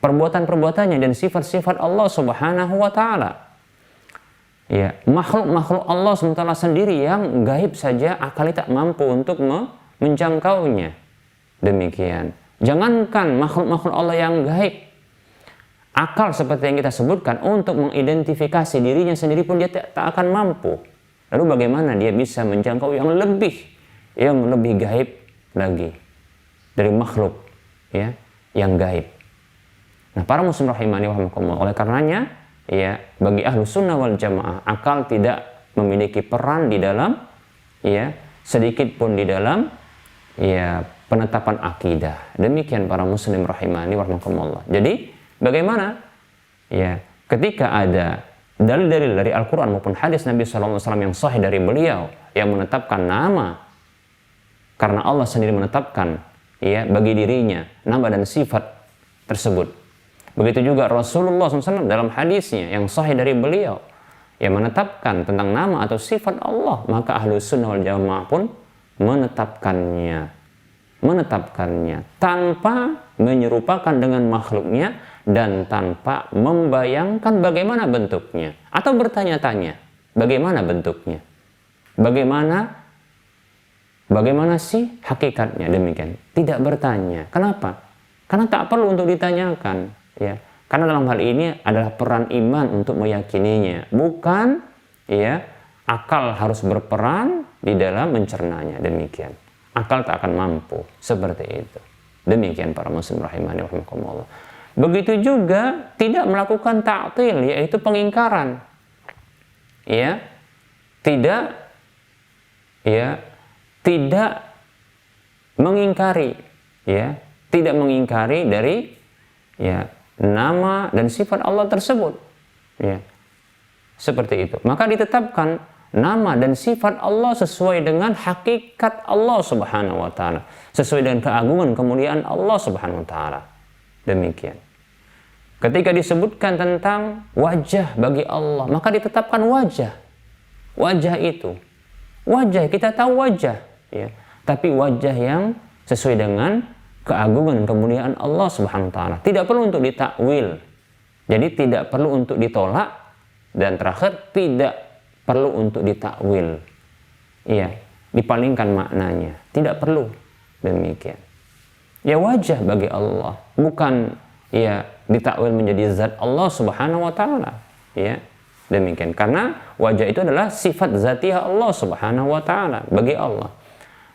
perbuatan-perbuatannya dan sifat-sifat Allah Subhanahu wa taala. Ya, makhluk-makhluk Allah Subhanahu wa taala sendiri yang gaib saja akal tak mampu untuk menjangkaunya. Demikian. Jangankan makhluk-makhluk Allah yang gaib, akal seperti yang kita sebutkan untuk mengidentifikasi dirinya sendiri pun dia tak akan mampu. Lalu bagaimana dia bisa menjangkau yang lebih gaib lagi dari makhluk, ya, yang gaib. Nah, para muslim rahimani wa rahimakumullah, oleh karenanya, ya, bagi ahlus sunnah wal jamaah, akal tidak memiliki peran di dalam, ya, sedikit pun di dalam, ya, penetapan akidah. Demikian para muslim rahimani wa rahimakumullah. Jadi bagaimana, ya, ketika ada dalil-dalil dari Al-Quran maupun hadis Nabi SAW yang sahih dari beliau yang menetapkan nama, karena Allah sendiri menetapkan, ya, bagi dirinya nama dan sifat tersebut. Begitu juga Rasulullah SAW dalam hadisnya yang sahih dari beliau yang menetapkan tentang nama atau sifat Allah, maka ahlus sunnah wal jamaah pun menetapkannya tanpa menyerupakan dengan makhluknya dan tanpa membayangkan bagaimana bentuknya atau bertanya-tanya bagaimana bentuknya, bagaimana sih hakikatnya. Demikian, tidak bertanya. Kenapa? Karena tak perlu untuk ditanyakan. Ya, karena dalam hal ini adalah peran iman untuk meyakininya, bukan, ya, akal harus berperan di dalam mencernanya. Demikian, akal tak akan mampu seperti itu. Demikian para muslim rahimani wa rahimakumullah. Begitu juga tidak melakukan ta'til, yaitu pengingkaran. Ya, tidak mengingkari, ya, tidak mengingkari dari, ya, nama dan sifat Allah tersebut, ya, seperti itu. Maka ditetapkan nama dan sifat Allah sesuai dengan hakikat Allah Subhanahu wa taala, sesuai dengan keagungan kemuliaan Allah Subhanahu wa taala. Demikian. Ketika disebutkan tentang wajah bagi Allah, maka ditetapkan wajah. Wajah itu, wajah, kita tahu wajah, ya, tapi wajah yang sesuai dengan keagungan kemuliaan Allah Subhanahu wa taala. Tidak perlu untuk ditakwil. Jadi tidak perlu untuk ditolak, dan terakhir tidak perlu untuk ditakwil. Iya, dipalingkan maknanya. Tidak perlu. Demikian. Ya, wajah bagi Allah, bukan, ya, ditakwil menjadi zat Allah Subhanahu wa taala. Ya. Demikian. Karena wajah itu adalah sifat zatiah Allah Subhanahu wa taala bagi Allah.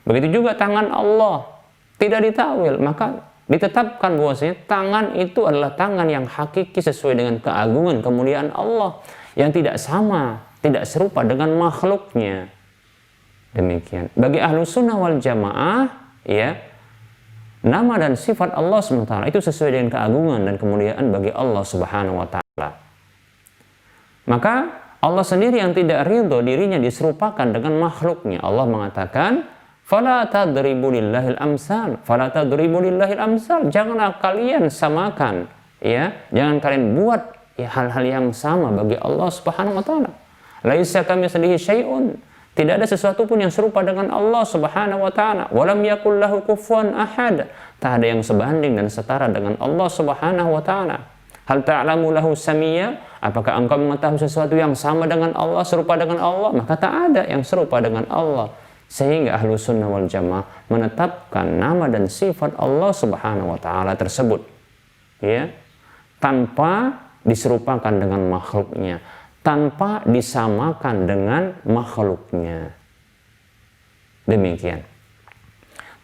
Begitu juga tangan Allah. Tidak ditakwil, maka ditetapkan bahwasanya tangan itu adalah tangan yang hakiki sesuai dengan keagungan kemuliaan Allah yang tidak sama tidak serupa dengan makhluknya. Demikian. Bagi ahlu sunnah wal jamaah, ya, nama dan sifat Allah SWT itu sesuai dengan keagungan dan kemuliaan bagi Allah Subhanahu wa Ta'ala. Maka Allah sendiri yang tidak ridho dirinya diserupakan dengan makhluknya. Allah mengatakan, "Fala tadribu lillahil amsal, fala tadribu lillahil amsal." Janganlah kalian samakan, ya, jangan kalian buat ya hal-hal yang sama bagi Allah Subhanahu wa Ta'ala. Laisa kamitslihi syai'un. Tidak ada sesuatu pun yang serupa dengan Allah Subhanahu wa Ta'ala. Walam yakul lahu kufuwan ahad. Tak ada yang sebanding dan setara dengan Allah Subhanahu wa Ta'ala. Hal ta'lamu lahu samiyya? Apakah engkau mengetahui sesuatu yang sama dengan Allah, serupa dengan Allah? Maka tak ada yang serupa dengan Allah. Sehingga ahlu sunnah wal jamaah menetapkan nama dan sifat Allah Subhanahu wa Ta'ala tersebut, ya, tanpa diserupakan dengan makhluknya, tanpa disamakan dengan makhluknya. Demikian.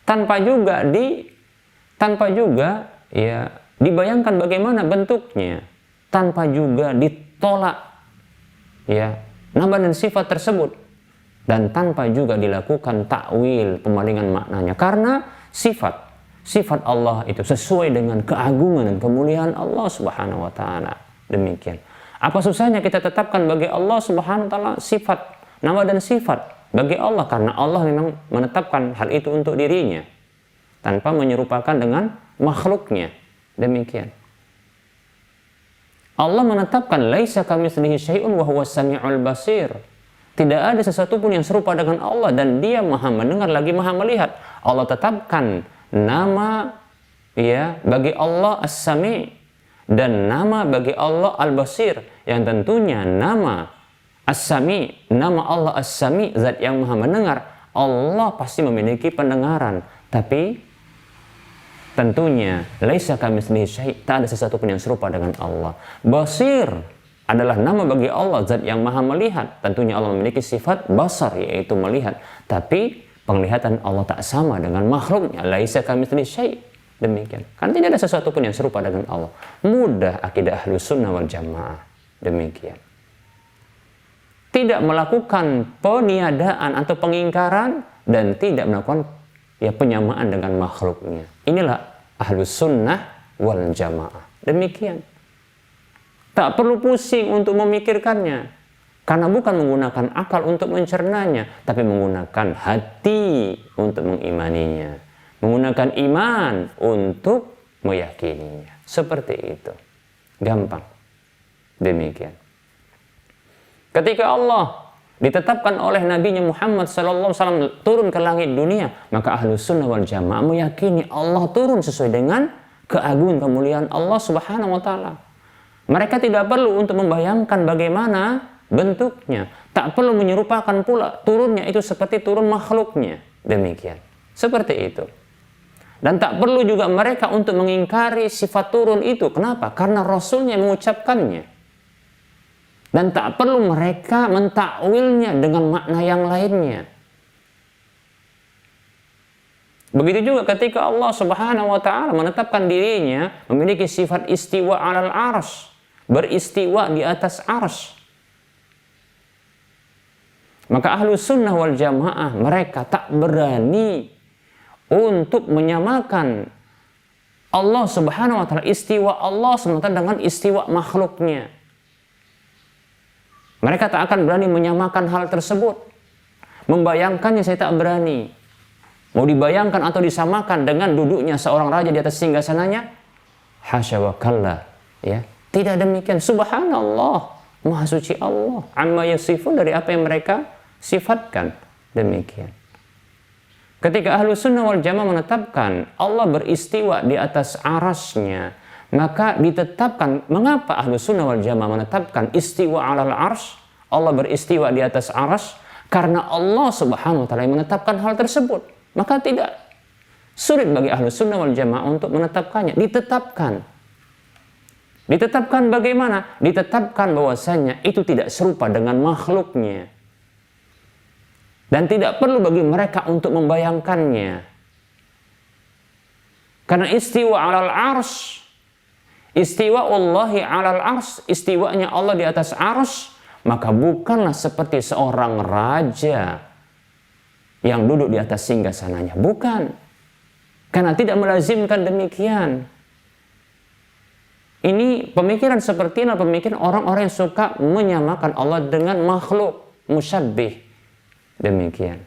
Tanpa juga ya dibayangkan bagaimana bentuknya, tanpa juga ditolak ya nama dan sifat tersebut, dan tanpa juga dilakukan takwil, pemalingan maknanya, karena sifat Allah itu sesuai dengan keagungan dan kemuliaan Allah Subhanahu wa Ta'ala. Demikian. Apa susahnya kita tetapkan bagi Allah Subhanahu wa Ta'ala sifat, nama dan sifat bagi Allah, karena Allah memang menetapkan hal itu untuk dirinya tanpa menyerupakan dengan makhluknya. Demikian. Allah menetapkan laisa kamitslihi syai'un wa huwas samiul basir. Tidak ada sesuatu pun yang serupa dengan Allah dan Dia Maha mendengar lagi Maha melihat. Allah tetapkan nama ya bagi Allah As-Sami dan nama bagi Allah Al-Basir, yang tentunya nama As-Sami, nama Allah As-Sami, zat yang Maha mendengar. Allah pasti memiliki pendengaran, tapi tentunya laisa kamitslihi syai', tak ada sesuatu pun yang serupa dengan Allah. Basir adalah nama bagi Allah, zat yang Maha melihat. Tentunya Allah memiliki sifat basar, yaitu melihat, tapi penglihatan Allah tak sama dengan makhluknya. Laisa kamitslihi syai'. Demikian. Karena tidak ada sesuatu pun yang serupa dengan Allah. Mudah akidah ahlu sunnah wal jamaah. Demikian. Tidak melakukan peniadaan atau pengingkaran dan tidak melakukan ya penyamaan dengan makhluknya. Inilah ahlu sunnah wal jamaah. Demikian. Tak perlu pusing untuk memikirkannya, karena bukan menggunakan akal untuk mencernanya, tapi menggunakan hati untuk mengimaninya, menggunakan iman untuk meyakininya. Seperti itu. Gampang. Demikian. Ketika Allah ditetapkan oleh Nabi Muhammad SAW turun ke langit dunia, maka ahlu sunnah wal jamaah meyakini Allah turun sesuai dengan keagungan kemuliaan Allah Subhanahu wa Ta'ala. Mereka tidak perlu untuk membayangkan bagaimana bentuknya, tak perlu menyerupakan pula turunnya itu seperti turun makhluknya. Demikian. Seperti itu. Dan tak perlu juga mereka untuk mengingkari sifat turun itu. Kenapa? Karena Rasulnya mengucapkannya. Dan tak perlu mereka mentakwilnya dengan makna yang lainnya. Begitu juga ketika Allah Subhanahu wa Ta'ala menetapkan dirinya memiliki sifat istiwa 'alal 'arsy, beristiwa di atas arsy. Maka ahlu sunnah wal jamaah mereka tak berani untuk menyamakan Allah Subhanahu wa Ta'ala, istiwa Allah SWT dengan istiwa makhluknya. Mereka tak akan berani menyamakan hal tersebut. Membayangkannya saya tak berani. Mau dibayangkan atau disamakan dengan duduknya seorang raja di atas singgasananya? Hasya wa kalla. Ya. Tidak demikian. Subhanallah. Maha suci Allah. Amma yasifun, dari apa yang mereka sifatkan. Demikian. Ketika ahlu sunnah wal jamaah menetapkan Allah beristiwa di atas arasnya, maka ditetapkan, mengapa ahlu sunnah wal jamaah menetapkan istiwa 'alal 'arsy, Allah beristiwa di atas arsy? Karena Allah Subhanahu wa Ta'ala yang menetapkan hal tersebut. Maka tidak sulit bagi ahlu sunnah wal jamaah untuk menetapkannya. Ditetapkan bagaimana? Ditetapkan bahwasanya itu tidak serupa dengan makhluknya. Dan tidak perlu bagi mereka untuk membayangkannya. Karena istiwa 'alal 'arsy, istiwa Allahi 'alal 'arsy, istiwanya Allah di atas arsy, maka bukanlah seperti seorang raja yang duduk di atas singgasananya. Bukan. Karena tidak melazimkan demikian. Ini pemikiran seperti ini, pemikiran orang-orang yang suka menyamakan Allah dengan makhluk, musyabbih. Demikian.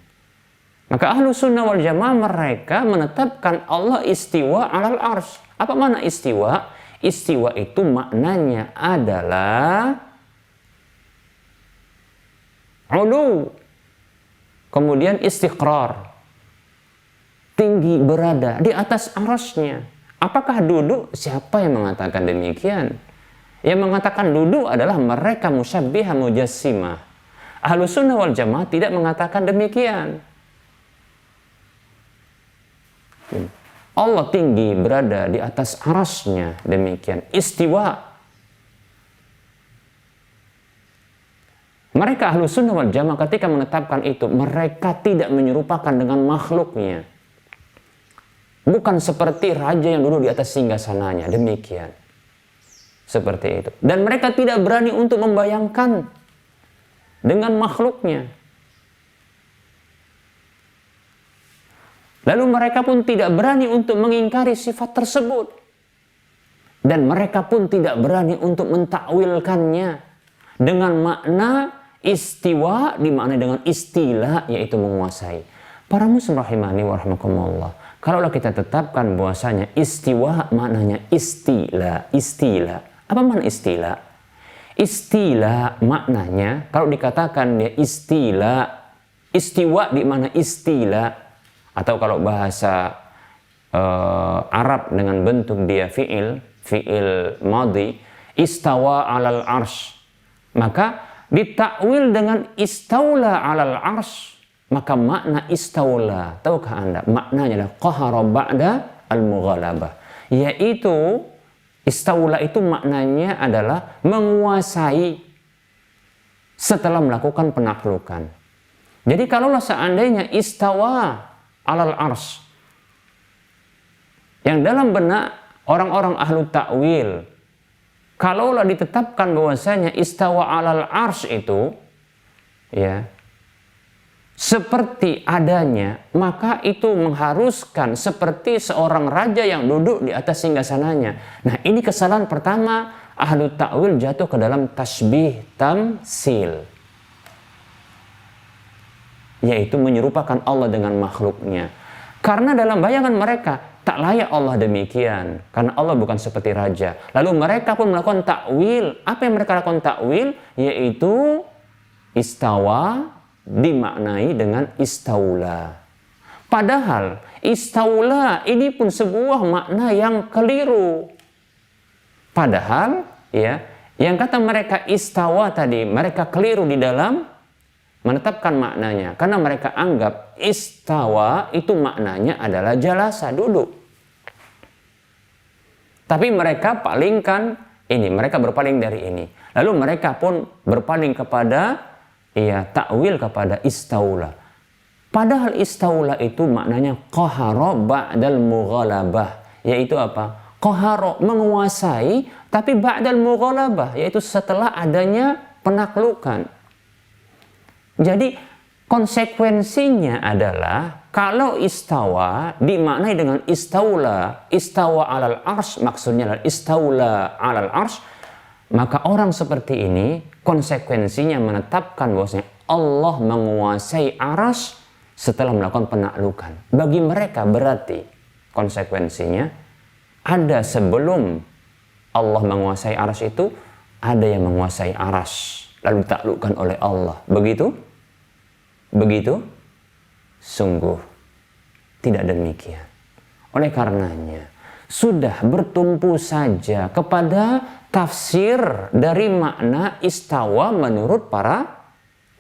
Maka ahlu sunnah wal jamaah mereka menetapkan Allah istiwa alal arsy. Apa makna istiwa? Istiwa itu maknanya adalah ulu, kemudian istiqrar, tinggi, berada di atas arasnya. Apakah duduk? Siapa yang mengatakan demikian? Yang mengatakan duduk adalah mereka musyabbihah mujassimah. Ahlus sunnah wal jamaah tidak mengatakan demikian. Allah tinggi, berada di atas arasnya, demikian. Istiwa. Mereka ahlus sunnah wal jamaah ketika menetapkan itu, mereka tidak menyerupakan dengan makhluknya. Bukan seperti raja yang duduk di atas singgasananya, demikian. Seperti itu. Dan mereka tidak berani untuk membayangkan dengan makhluknya. Lalu mereka pun tidak berani untuk mengingkari sifat tersebut. Dan mereka pun tidak berani untuk mentakwilkannya dengan makna istiwa, dimaknai dengan istilah, yaitu menguasai. Para muslim rahimani wa rahimakumullah. Kalaulah kita tetapkan bahwasanya istiwa maknanya istilah. Apa makna istilah? Istilah maknanya, kalau dikatakan dia istilah, istiwa di mana istilah, atau kalau bahasa Arab dengan bentuk dia fi'il madhi, istawa alal arsh, maka ditakwil dengan istaula alal arsh. Maka makna istaula, tahukah Anda? Maknanya adalah qahara ba'da al-mughalabah. Yaitu istaula itu maknanya adalah menguasai setelah melakukan penaklukan. Jadi kalaulah seandainya istawa alal ars, yang dalam benak orang-orang ahlu takwil, kalaulah ditetapkan bahwasanya istawa alal ars itu ya seperti adanya, maka itu mengharuskan seperti seorang raja yang duduk di atas singgasananya. Nah, ini kesalahan pertama, ahlu ta'wil jatuh ke dalam tasbih tamsil, yaitu menyerupakan Allah dengan makhluknya. Karena dalam bayangan mereka, tak layak Allah demikian, karena Allah bukan seperti raja. Lalu mereka pun melakukan ta'wil. Apa yang mereka lakukan ta'wil? Yaitu istawa dimaknai dengan istaula. Padahal istaula ini pun sebuah makna yang keliru. Padahal ya, yang kata mereka istawa tadi, mereka keliru di dalam menetapkan maknanya. Karena mereka anggap istawa itu maknanya adalah jalasa, duduk. Tapi mereka palingkan ini, mereka berpaling dari ini. Lalu mereka pun berpaling kepada takwil kepada istaula. Padahal istaula itu maknanya qahara ba'dal mughalabah, yaitu apa? Qahara, menguasai, tapi ba'dal mughalabah, yaitu setelah adanya penaklukan. Jadi konsekuensinya adalah kalau istawa dimaknai dengan istaula, istawa alal arsy, maksudnya adalah istaula alal arsy, maka orang seperti ini konsekuensinya menetapkan bahwasanya Allah menguasai arsy setelah melakukan penaklukan. Bagi mereka berarti konsekuensinya ada sebelum Allah menguasai arsy itu, ada yang menguasai arsy lalu ditaklukkan oleh Allah. Begitu? Sungguh tidak demikian. Oleh karenanya sudah bertumpu saja kepada tafsir dari makna istawa menurut para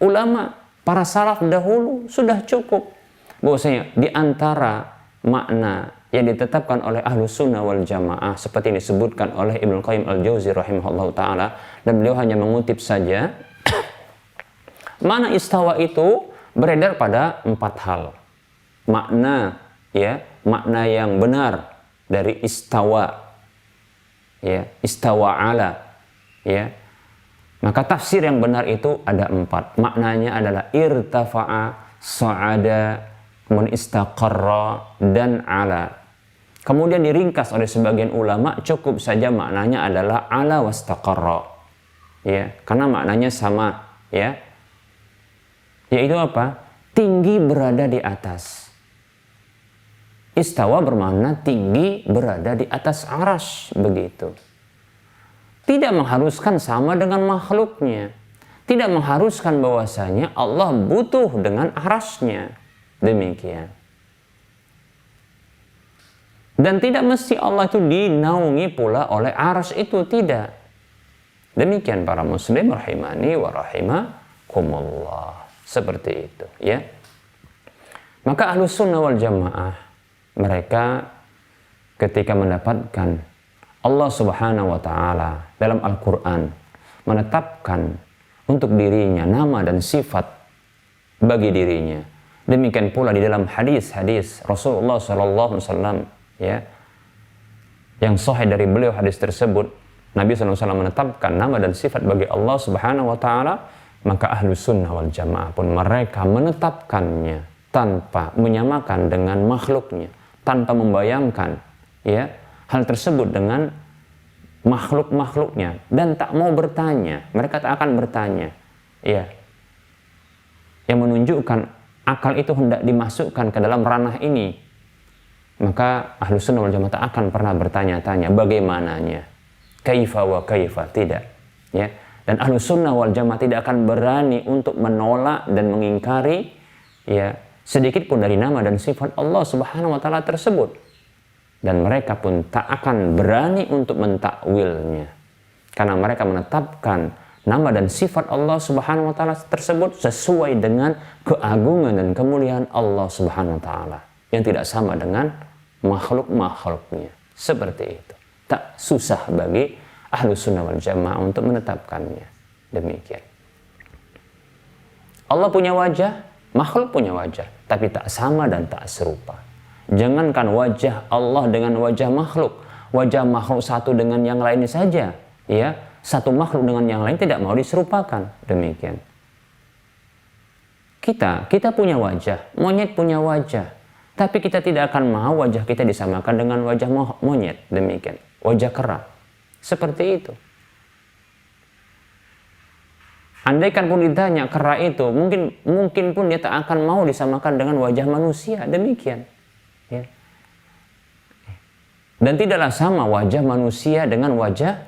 ulama, para salaf dahulu, sudah cukup. Bahwasanya di antara makna yang ditetapkan oleh ahlu sunnah wal jamaah seperti yang disebutkan oleh Ibnu Qayyim al-Jauzi rahimahullah ta'ala, dan beliau hanya mengutip saja, makna istawa itu beredar pada 4 hal. Makna yang benar dari istawa, istawa ala, Maka tafsir yang benar itu ada 4. Maknanya adalah irtafa'a, sa'ada, kemudian istaqarra, dan ala. Kemudian diringkas oleh sebagian ulama, cukup saja maknanya adalah ala wastaqarra. Ya, karena maknanya sama, ya. Yaitu apa? Tinggi berada di atas. Istawa bermakna tinggi berada di atas arsy, begitu. Tidak mengharuskan sama dengan makhluknya. Tidak mengharuskan bahwasanya Allah butuh dengan arasnya. Demikian. Dan tidak mesti Allah itu dinaungi pula oleh aras itu, tidak. Demikian para muslim rahimani wa rahimakumullah. Seperti itu, ya. Maka Ahlus Sunnah wal Jamaah, mereka ketika mendapatkan Allah Subhanahu wa taala dalam Al-Qur'an menetapkan untuk dirinya nama dan sifat bagi dirinya. Demikian pula di dalam hadis-hadis Rasulullah sallallahu alaihi wasallam, ya. Yang sahih dari beliau hadis tersebut, Nabi sallallahu alaihi wasallam menetapkan nama dan sifat bagi Allah Subhanahu wa taala, maka Ahlus Sunnah wal Jamaah pun mereka menetapkannya tanpa menyamakan dengan makhluknya, tanpa membayangkan, ya, hal tersebut dengan makhluk-makhluknya, dan tak mau bertanya. Mereka tak akan bertanya, ya, yang menunjukkan akal itu hendak dimasukkan ke dalam ranah ini. Maka Ahlus Sunnah wal Jamaah tak akan pernah bertanya-tanya bagaimananya, kaifa wa kaifa, tidak, ya. Dan Ahlus Sunnah wal Jamaah tidak akan berani untuk menolak dan mengingkari, ya, sedikit pun dari nama dan sifat Allah Subhanahu wa taala tersebut. Dan mereka pun tak akan berani untuk mentakwilnya, karena mereka menetapkan nama dan sifat Allah Subhanahu wa taala tersebut sesuai dengan keagungan dan kemuliaan Allah Subhanahu wa taala yang tidak sama dengan makhluk-makhluknya. Seperti itu. Tak susah bagi Ahlus Sunnah wal Jamaah untuk menetapkannya. Demikian. Allah punya wajah, makhluk punya wajah, tapi tak sama dan tak serupa. Jangankan wajah Allah dengan wajah makhluk satu dengan yang lainnya saja, ya, satu makhluk dengan yang lain tidak mau diserupakan. Demikian. Kita punya wajah, monyet punya wajah, tapi kita tidak akan mau wajah kita disamakan dengan wajah monyet. Demikian. Wajah kera. Seperti itu. Andaikan pun ditanya kera itu, mungkin pun dia tak akan mau disamakan dengan wajah manusia. Demikian. Ya. Dan tidaklah sama wajah manusia dengan wajah,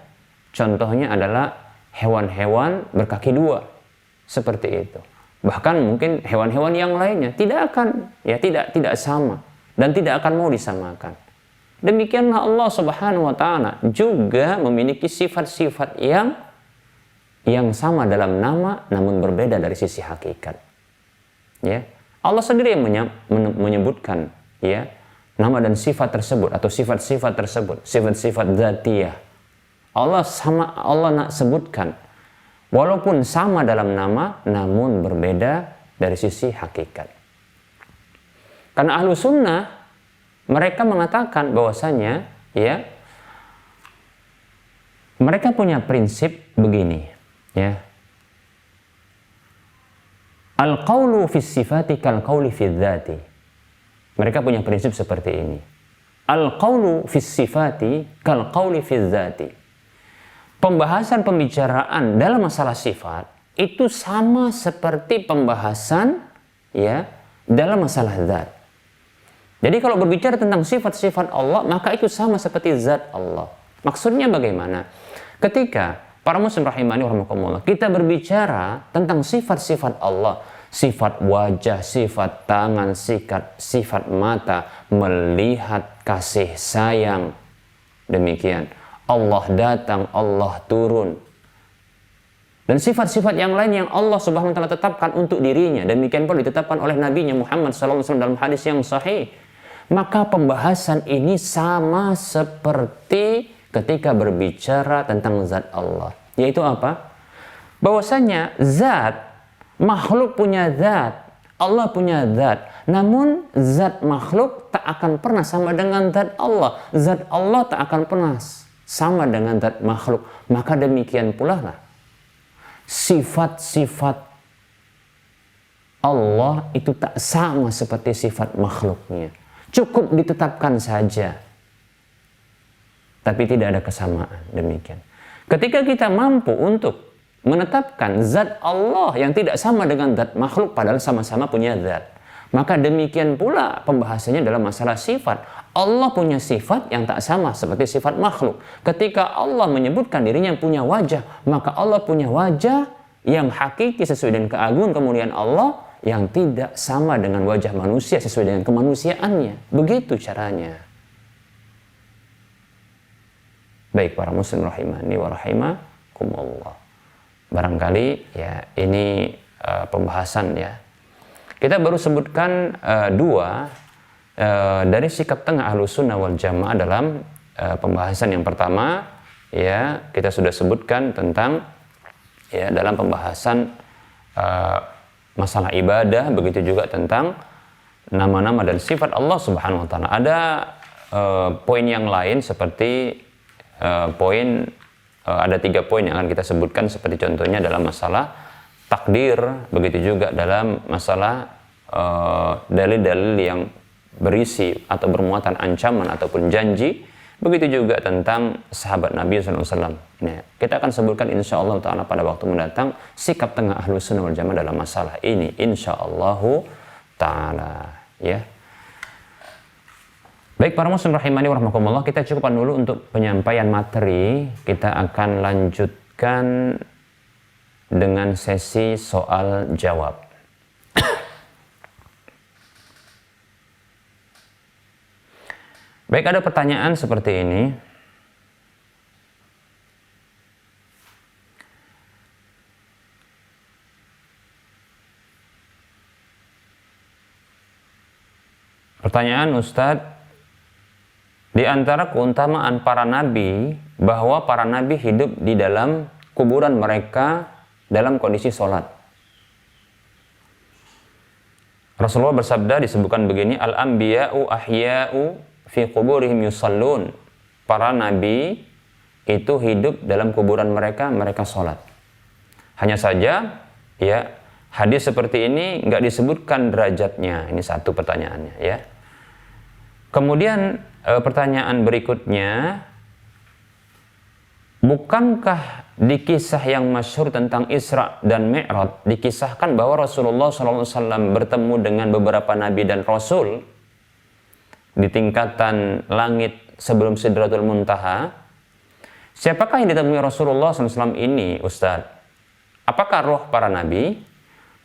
contohnya adalah hewan-hewan berkaki 2, seperti itu. Bahkan mungkin hewan-hewan yang lainnya tidak akan, ya, tidak sama dan tidak akan mau disamakan. Demikianlah Allah Subhanahu wa taala juga memiliki sifat-sifat yang sama dalam nama namun berbeda dari sisi hakikat. Ya. Allah sendiri yang menyebutkan, ya, nama dan sifat tersebut atau sifat-sifat tersebut, sifat-sifat dzatiyah. Allah nak sebutkan walaupun sama dalam nama namun berbeda dari sisi hakikat. Karena Ahlus Sunnah mereka mengatakan bahwasanya, ya, mereka punya prinsip begini, ya. Al-qawlu fis sifati kal qawli fil dzati. Mereka punya prinsip seperti ini. Al-qawlu fis sifati kal qawli fil dzati. Pembicaraan dalam masalah sifat itu sama seperti pembahasan, ya, dalam masalah zat. Jadi kalau berbicara tentang sifat-sifat Allah, maka itu sama seperti zat Allah. Maksudnya bagaimana? Ketika para muslim rahimani rahimakumullah, kita berbicara tentang sifat-sifat Allah, sifat wajah, sifat tangan, sifat mata, melihat, kasih sayang. Demikian. Allah datang, Allah turun. Dan sifat-sifat yang lain yang Allah Subhanahu wa taala tetapkan untuk dirinya, demikian pula ditetapkan oleh Nabi-Nya Muhammad sallallahu alaihi wasallam dalam hadis yang sahih. Maka pembahasan ini sama seperti ketika berbicara tentang zat Allah. Yaitu apa? Bahwasanya zat, makhluk punya zat, Allah punya zat. Namun zat makhluk tak akan pernah sama dengan zat Allah. Zat Allah tak akan pernah sama dengan zat makhluk. Maka demikian pula lah sifat-sifat Allah itu tak sama seperti sifat makhluknya. Cukup ditetapkan saja, tapi tidak ada kesamaan. Demikian. Ketika kita mampu untuk menetapkan zat Allah yang tidak sama dengan zat makhluk, padahal sama-sama punya zat, maka demikian pula pembahasannya dalam masalah sifat. Allah punya sifat yang tak sama seperti sifat makhluk. Ketika Allah menyebutkan dirinya punya wajah, maka Allah punya wajah yang hakiki sesuai dengan keagungan kemuliaan Allah, yang tidak sama dengan wajah manusia sesuai dengan kemanusiaannya. Begitu caranya. Baik para muslim rahimani wa rahimakumullah. Barangkali ya ini pembahasan ya. Kita baru sebutkan dua dari sikap tengah Ahlussunnah wal Jamaah dalam pembahasan yang pertama ya, kita sudah sebutkan tentang ya dalam pembahasan masalah ibadah, begitu juga tentang nama-nama dan sifat Allah Subhanahu wa taala. Ada poin yang lain seperti ada 3 poin yang akan kita sebutkan, seperti contohnya dalam masalah takdir, begitu juga dalam masalah dalil-dalil yang berisi atau bermuatan ancaman ataupun janji, begitu juga tentang sahabat Nabi SAW. Nah, kita akan sebutkan insyaAllah ta'ala pada waktu mendatang sikap tengah Ahlussunnah wal Jamaah dalam masalah ini, insyaAllah ta'ala ya. Baik para muslim rahimani wa rahmakumullah, kita cukupkan dulu untuk penyampaian materi. Kita akan lanjutkan dengan sesi soal jawab. Baik, ada pertanyaan seperti ini. Pertanyaan Ustadz, di antara keutamaan para nabi bahwa para nabi hidup di dalam kuburan mereka dalam kondisi sholat. Rasulullah bersabda, disebutkan begini, al-anbiya'u ahya'u fi quburihim yusallun. Para nabi itu hidup dalam kuburan mereka, mereka sholat. Hanya saja ya, hadis seperti ini nggak disebutkan derajatnya. Ini satu pertanyaannya ya. Kemudian pertanyaan berikutnya, bukankah di kisah yang masyhur tentang Isra dan Mi'raj dikisahkan bahwa Rasulullah SAW bertemu dengan beberapa nabi dan rasul di tingkatan langit sebelum Sidratul Muntaha? Siapakah yang ditemui Rasulullah SAW ini, Ustadz? Apakah roh para nabi?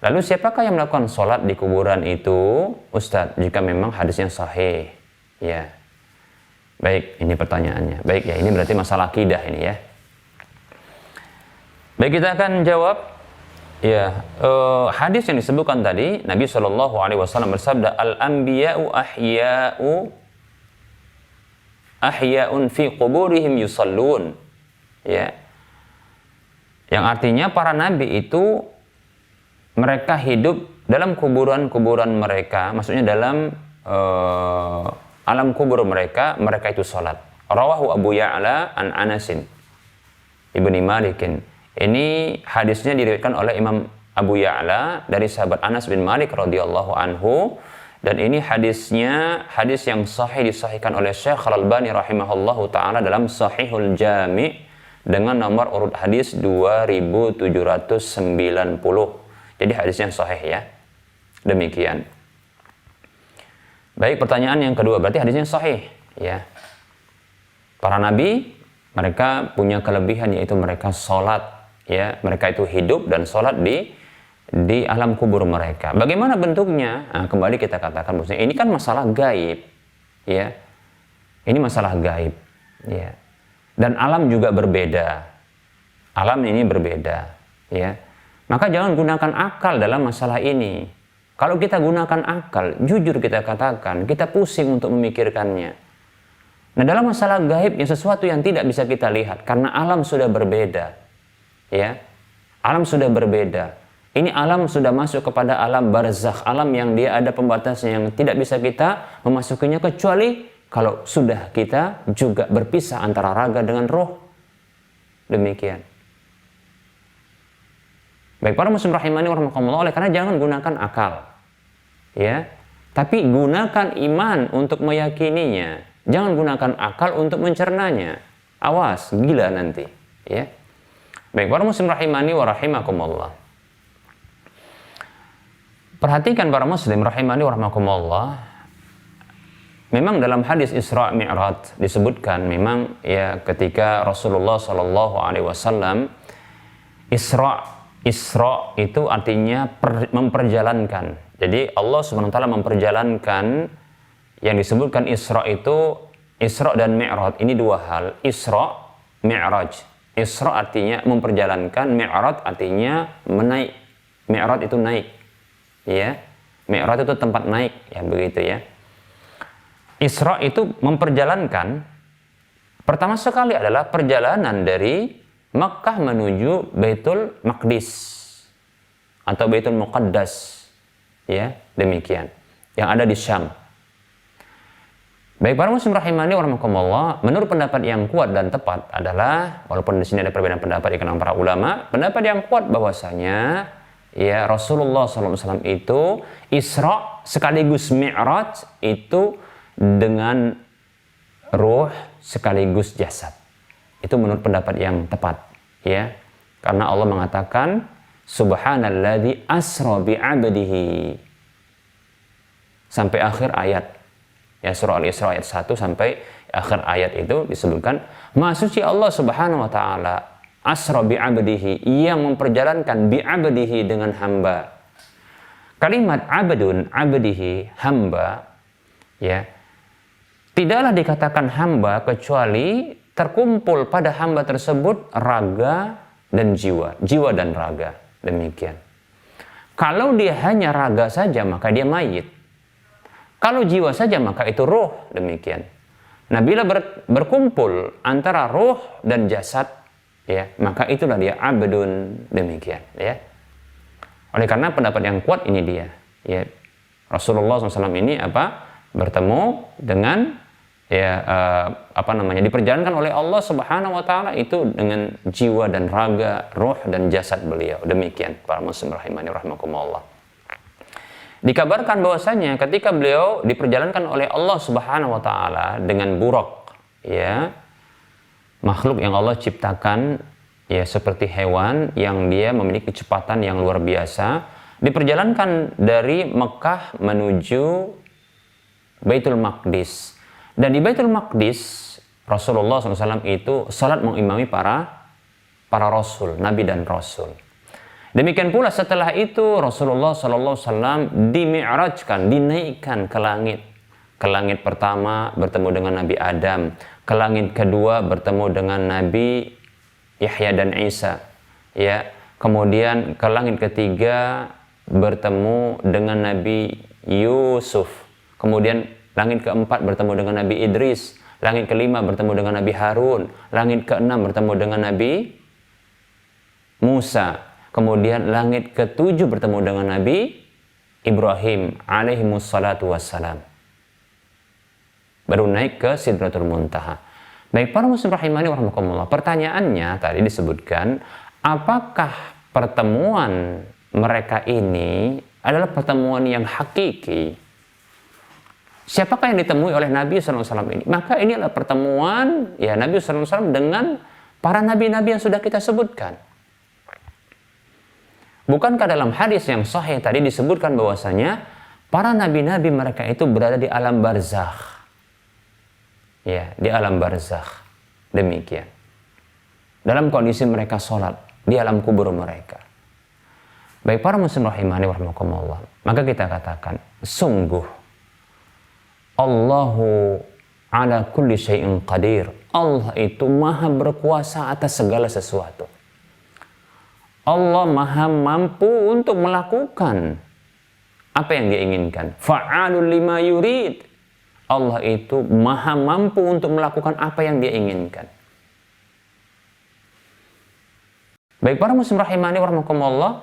Lalu siapakah yang melakukan sholat di kuburan itu, Ustadz? Jika memang hadisnya sahih, ya. Baik, ini pertanyaannya. Baik ya, ini berarti masalah akidah ini ya. Baik, kita akan jawab. Ya, hadis yang disebutkan tadi, Nabi SAW bersabda, al-anbiya'u ahya'un fi quburihim yusallun. Ya. Yang artinya para nabi itu mereka hidup dalam kuburan-kuburan mereka, maksudnya dalam alam kubur mereka, mereka itu salat. Rawahu Abu Ya'la an Anasin Ibni Malikin. Ini hadisnya diriwayatkan oleh Imam Abu Ya'la dari sahabat Anas bin Malik radhiyallahu anhu, dan ini hadisnya hadis yang sahih, disahihkan oleh Syekh Al-Albani rahimahullahu taala dalam Sahihul Jami' dengan nomor urut hadis 2790. Jadi hadisnya sahih ya. Demikian. Baik, pertanyaan yang kedua, berarti hadisnya sahih ya. Para nabi mereka punya kelebihan, yaitu mereka sholat ya, mereka itu hidup dan sholat di alam kubur mereka. Bagaimana bentuknya? Nah, kembali kita katakan bahwa ini kan masalah gaib ya. Ini masalah gaib ya. Dan alam juga berbeda. Alam ini berbeda ya. Maka jangan gunakan akal dalam masalah ini. Kalau kita gunakan akal, jujur kita katakan, kita pusing untuk memikirkannya. Nah, dalam masalah gaib yang sesuatu yang tidak bisa kita lihat, karena alam sudah berbeda. Ya, alam sudah berbeda. Ini alam sudah masuk kepada alam barzakh, alam yang dia ada pembatasnya, yang tidak bisa kita memasukinya kecuali kalau sudah kita juga berpisah antara raga dengan roh. Demikian. Baik para muslim rahimani wa rahimakumullah, oleh karena jangan gunakan akal. Ya. Tapi gunakan iman untuk meyakininya. Jangan gunakan akal untuk mencernanya. Awas, gila nanti, ya. Baik para muslim rahimani wa rahimakumullah. Perhatikan para muslim rahimani wa rahimakumullah. Memang dalam hadis Isra Mi'raj disebutkan memang ya ketika Rasulullah sallallahu alaihi wasallam Isra itu artinya memperjalankan. Jadi Allah Subhanahu wa taala memperjalankan, yang disebutkan Isra itu, Isra dan Mi'raj ini dua hal. Isra, Mi'raj. Isra artinya memperjalankan, Mi'raj artinya menaik. Mi'raj itu naik. Ya. Mi'raj itu tempat naik, ya begitu ya. Isra itu memperjalankan, pertama sekali adalah perjalanan dari Makkah menuju Baitul Maqdis atau Baitul Muqaddas. Ya, demikian. Yang ada di Syam. Baik para muslim rahimani wa rahimakumullah, menurut pendapat yang kuat dan tepat adalah, walaupun di sini ada perbedaan pendapat di kalangan para ulama, pendapat yang kuat bahwasanya ya Rasulullah SAW itu Isra sekaligus Mi'raj itu dengan ruh sekaligus jasad. Itu menurut pendapat yang tepat, ya. Karena Allah mengatakan Subhanalladzi asra bi'abdihi sampai akhir ayat. Ya, surah Al-Isra ayat 1 sampai akhir ayat itu disebutkan Maha suci Allah Subhanahu wa taala asra bi'abdihi, yang memperjalankan bi'abdihi dengan hamba. Kalimat abdun, abdihi, hamba, ya. Tidaklah dikatakan hamba kecuali terkumpul pada hamba tersebut raga dan jiwa, jiwa dan raga. Demikian. Kalau dia hanya raga saja maka dia mayit. Kalau jiwa saja maka itu roh. Demikian. Nah, bila berkumpul antara roh dan jasad, ya, maka itulah dia abdun. Demikian, ya. Oleh karena pendapat yang kuat ini dia, ya, Rasulullah SAW ini bertemu dengan diperjalankan oleh Allah Subhanahu wa taala itu dengan jiwa dan raga, roh dan jasad beliau. Demikian para muslim rahimani rahimakumullah. Dikabarkan bahwasanya ketika beliau diperjalankan oleh Allah Subhanahu wa taala dengan buraq, ya, makhluk yang Allah ciptakan ya seperti hewan yang dia memiliki kecepatan yang luar biasa, diperjalankan dari Mekah menuju Baitul Maqdis. Dan di Baitul Maqdis, Rasulullah SAW itu salat mengimami para rasul, nabi dan rasul. Demikian pula setelah itu Rasulullah SAW dimi'rajkan, dinaikkan ke langit. Ke langit pertama bertemu dengan Nabi Adam, ke langit kedua bertemu dengan Nabi Yahya dan Isa. Ya, kemudian ke langit ketiga bertemu dengan Nabi Yusuf. Kemudian langit keempat bertemu dengan Nabi Idris, langit kelima bertemu dengan Nabi Harun, langit keenam bertemu dengan Nabi Musa, kemudian langit ketujuh bertemu dengan Nabi Ibrahim alaihimussalatu wassalam. Baru naik ke Sidratul Muntaha. Baik para muslim rahimani wa rahimakumullah, pertanyaannya tadi disebutkan, apakah pertemuan mereka ini adalah pertemuan yang hakiki? Siapakah yang ditemui oleh Nabi SAW ini? Maka ini adalah pertemuan ya Nabi SAW dengan para nabi-nabi yang sudah kita sebutkan. Bukankah dalam hadis yang sahih tadi disebutkan bahwasanya para nabi-nabi mereka itu berada di alam barzakh. Ya, di alam barzakh. Demikian. Dalam kondisi mereka sholat di alam kubur mereka. Baik para muslim rahimani wa rahimakumullah, maka kita katakan sungguh Allahu ala kulli syai'in qadir. Allah itu maha berkuasa atas segala sesuatu. Allah maha mampu untuk melakukan apa yang dia inginkan. Fa'alul lima yurid. Allah itu maha mampu untuk melakukan apa yang dia inginkan. Baik para muslim rahimani wa rahimakumullah,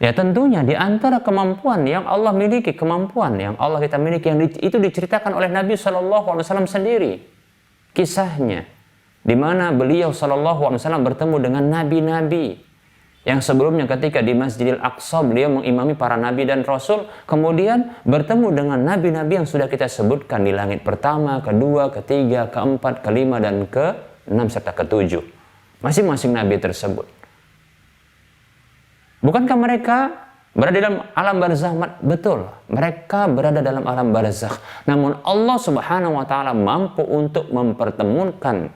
ya tentunya di antara kemampuan yang Allah miliki, kemampuan yang Allah kita miliki, yang itu diceritakan oleh Nabi SAW sendiri. Kisahnya, di mana beliau SAW bertemu dengan nabi-nabi. Yang sebelumnya ketika di Masjidil Aqsa beliau mengimami para nabi dan rasul, kemudian bertemu dengan nabi-nabi yang sudah kita sebutkan di langit pertama, kedua, ketiga, keempat, kelima, dan ke-6 serta ke-7. Masing-masing nabi tersebut. Bukankah mereka berada dalam alam barzakh? Betul, mereka berada dalam alam barzakh. Namun Allah Subhanahu wa taala mampu untuk mempertemukan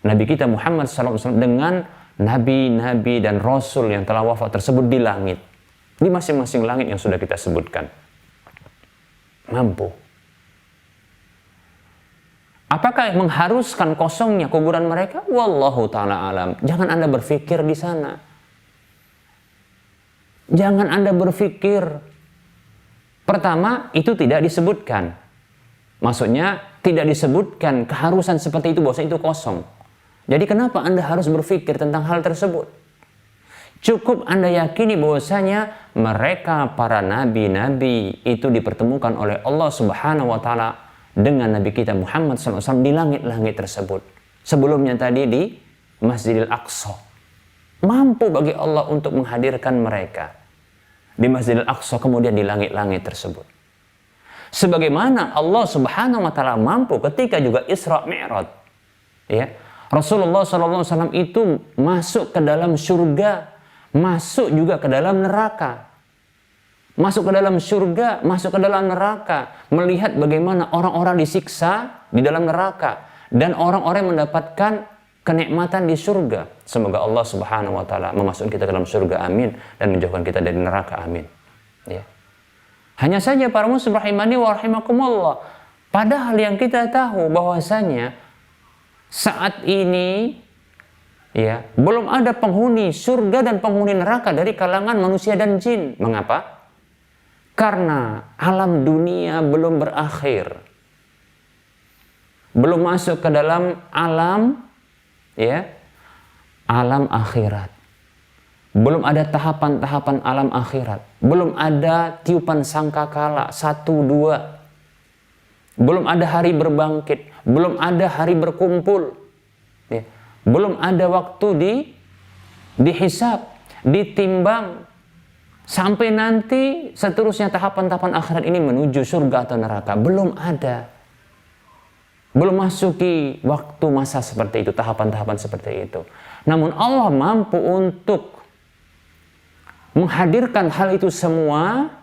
Nabi kita Muhammad SAW dengan nabi-nabi dan rasul yang telah wafat tersebut di langit. Di masing-masing langit yang sudah kita sebutkan. Mampu. Apakah mengharuskan kosongnya kuburan mereka? Wallahu ta'ala alam. Jangan Anda berpikir di sana. Jangan Anda berpikir. Pertama, itu tidak disebutkan. Maksudnya, tidak disebutkan keharusan seperti itu, bahwa itu kosong. Jadi kenapa Anda harus berpikir tentang hal tersebut? Cukup Anda yakini bahwasanya mereka para nabi-nabi itu dipertemukan oleh Allah Subhanahu wa taala dengan Nabi kita Muhammad SAW di langit-langit tersebut. Sebelumnya tadi di Masjidil Aqsa. Mampu bagi Allah untuk menghadirkan mereka di Masjidil Aqsa, kemudian di langit-langit tersebut. Sebagaimana Allah Subhanahu wa taala mampu ketika juga Isra Mi'raj. Ya. Rasulullah SAW itu masuk ke dalam surga, masuk juga ke dalam neraka. Masuk ke dalam surga, masuk ke dalam neraka. Melihat bagaimana orang-orang disiksa di dalam neraka. Dan orang-orang mendapatkan kenikmatan di surga. Semoga Allah Subhanahu wa taala memasukkan kita ke dalam surga, amin. Dan menjauhkan kita dari neraka, amin. Ya. Hanya saja para muslim rahimani wa rahimakumullah. Padahal yang kita tahu bahwasanya saat ini ya, belum ada penghuni surga dan penghuni neraka dari kalangan manusia dan jin. Mengapa? Karena alam dunia belum berakhir. Belum masuk ke dalam alam ya, alam akhirat. Belum ada tahapan-tahapan alam akhirat. Belum ada tiupan sangkakala 1, 2. Belum ada hari berbangkit, belum ada hari berkumpul, ya. Belum ada waktu dihisab, ditimbang, sampai nanti seterusnya tahapan-tahapan akhirat ini menuju surga atau neraka. Belum ada. Belum masuki waktu masa seperti itu, tahapan-tahapan seperti itu. Namun Allah mampu untuk menghadirkan hal itu semua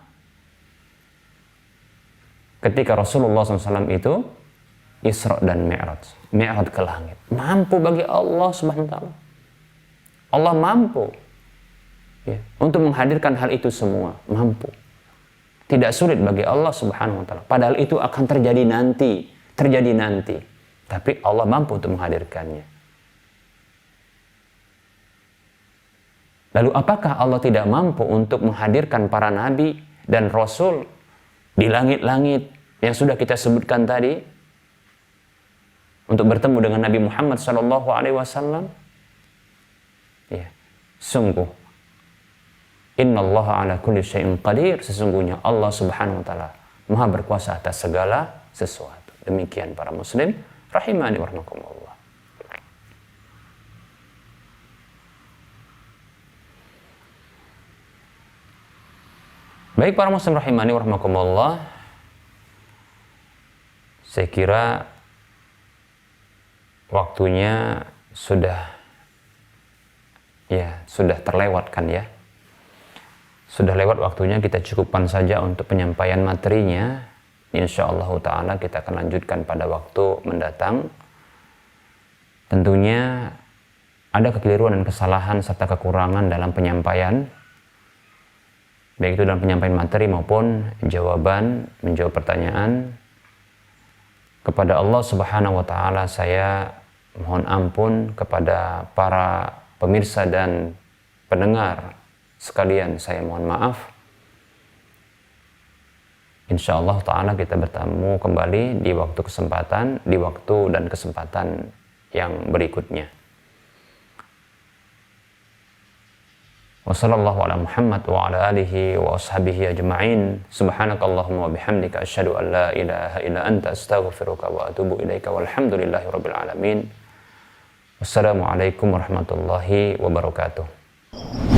ketika Rasulullah SAW itu Isra dan Mi'raj. Mi'raj ke langit. Mampu bagi Allah Subhanahu wa taala. Allah mampu ya, untuk menghadirkan hal itu semua. Mampu. Tidak sulit bagi Allah Subhanahu wa taala. Padahal itu akan terjadi nanti. Terjadi nanti. Tapi Allah mampu untuk menghadirkannya. Lalu apakah Allah tidak mampu untuk menghadirkan para nabi dan rasul di langit-langit yang sudah kita sebutkan tadi untuk bertemu dengan Nabi Muhammad SAW? Ya, sungguh innallaha ala kulli syai'in qadir, sesungguhnya Allah Subhanahu wa taala Maha berkuasa atas segala sesuatu. Demikian para muslim rahimani wa rahimakumullah. Baik para muslim rahimani wa rahimakumullah, saya kira waktunya sudah terlewatkan ya. Sudah lewat waktunya, kita cukupkan saja untuk penyampaian materinya. Insyaallah ta'ala kita akan lanjutkan pada waktu mendatang. Tentunya ada kekeliruan dan kesalahan serta kekurangan dalam penyampaian, baik itu dalam penyampaian materi maupun menjawab pertanyaan. Kepada Allah Subhanahu wa taala saya mohon ampun, kepada para pemirsa dan pendengar sekalian saya mohon maaf. Insyaallah ta'ala kita bertemu kembali di waktu dan kesempatan yang berikutnya. Wassallallahu ala Muhammad wa ala alihi wa ashabihi ajma'in. Subhanakallahumma wa bihamdika asyhadu an la ilaha illa anta astaghfiruka wa atubu ilaika walhamdulillahi rabbil alamin. Wassalamualaikum warahmatullahi wabarakatuh.
wabarakatuh.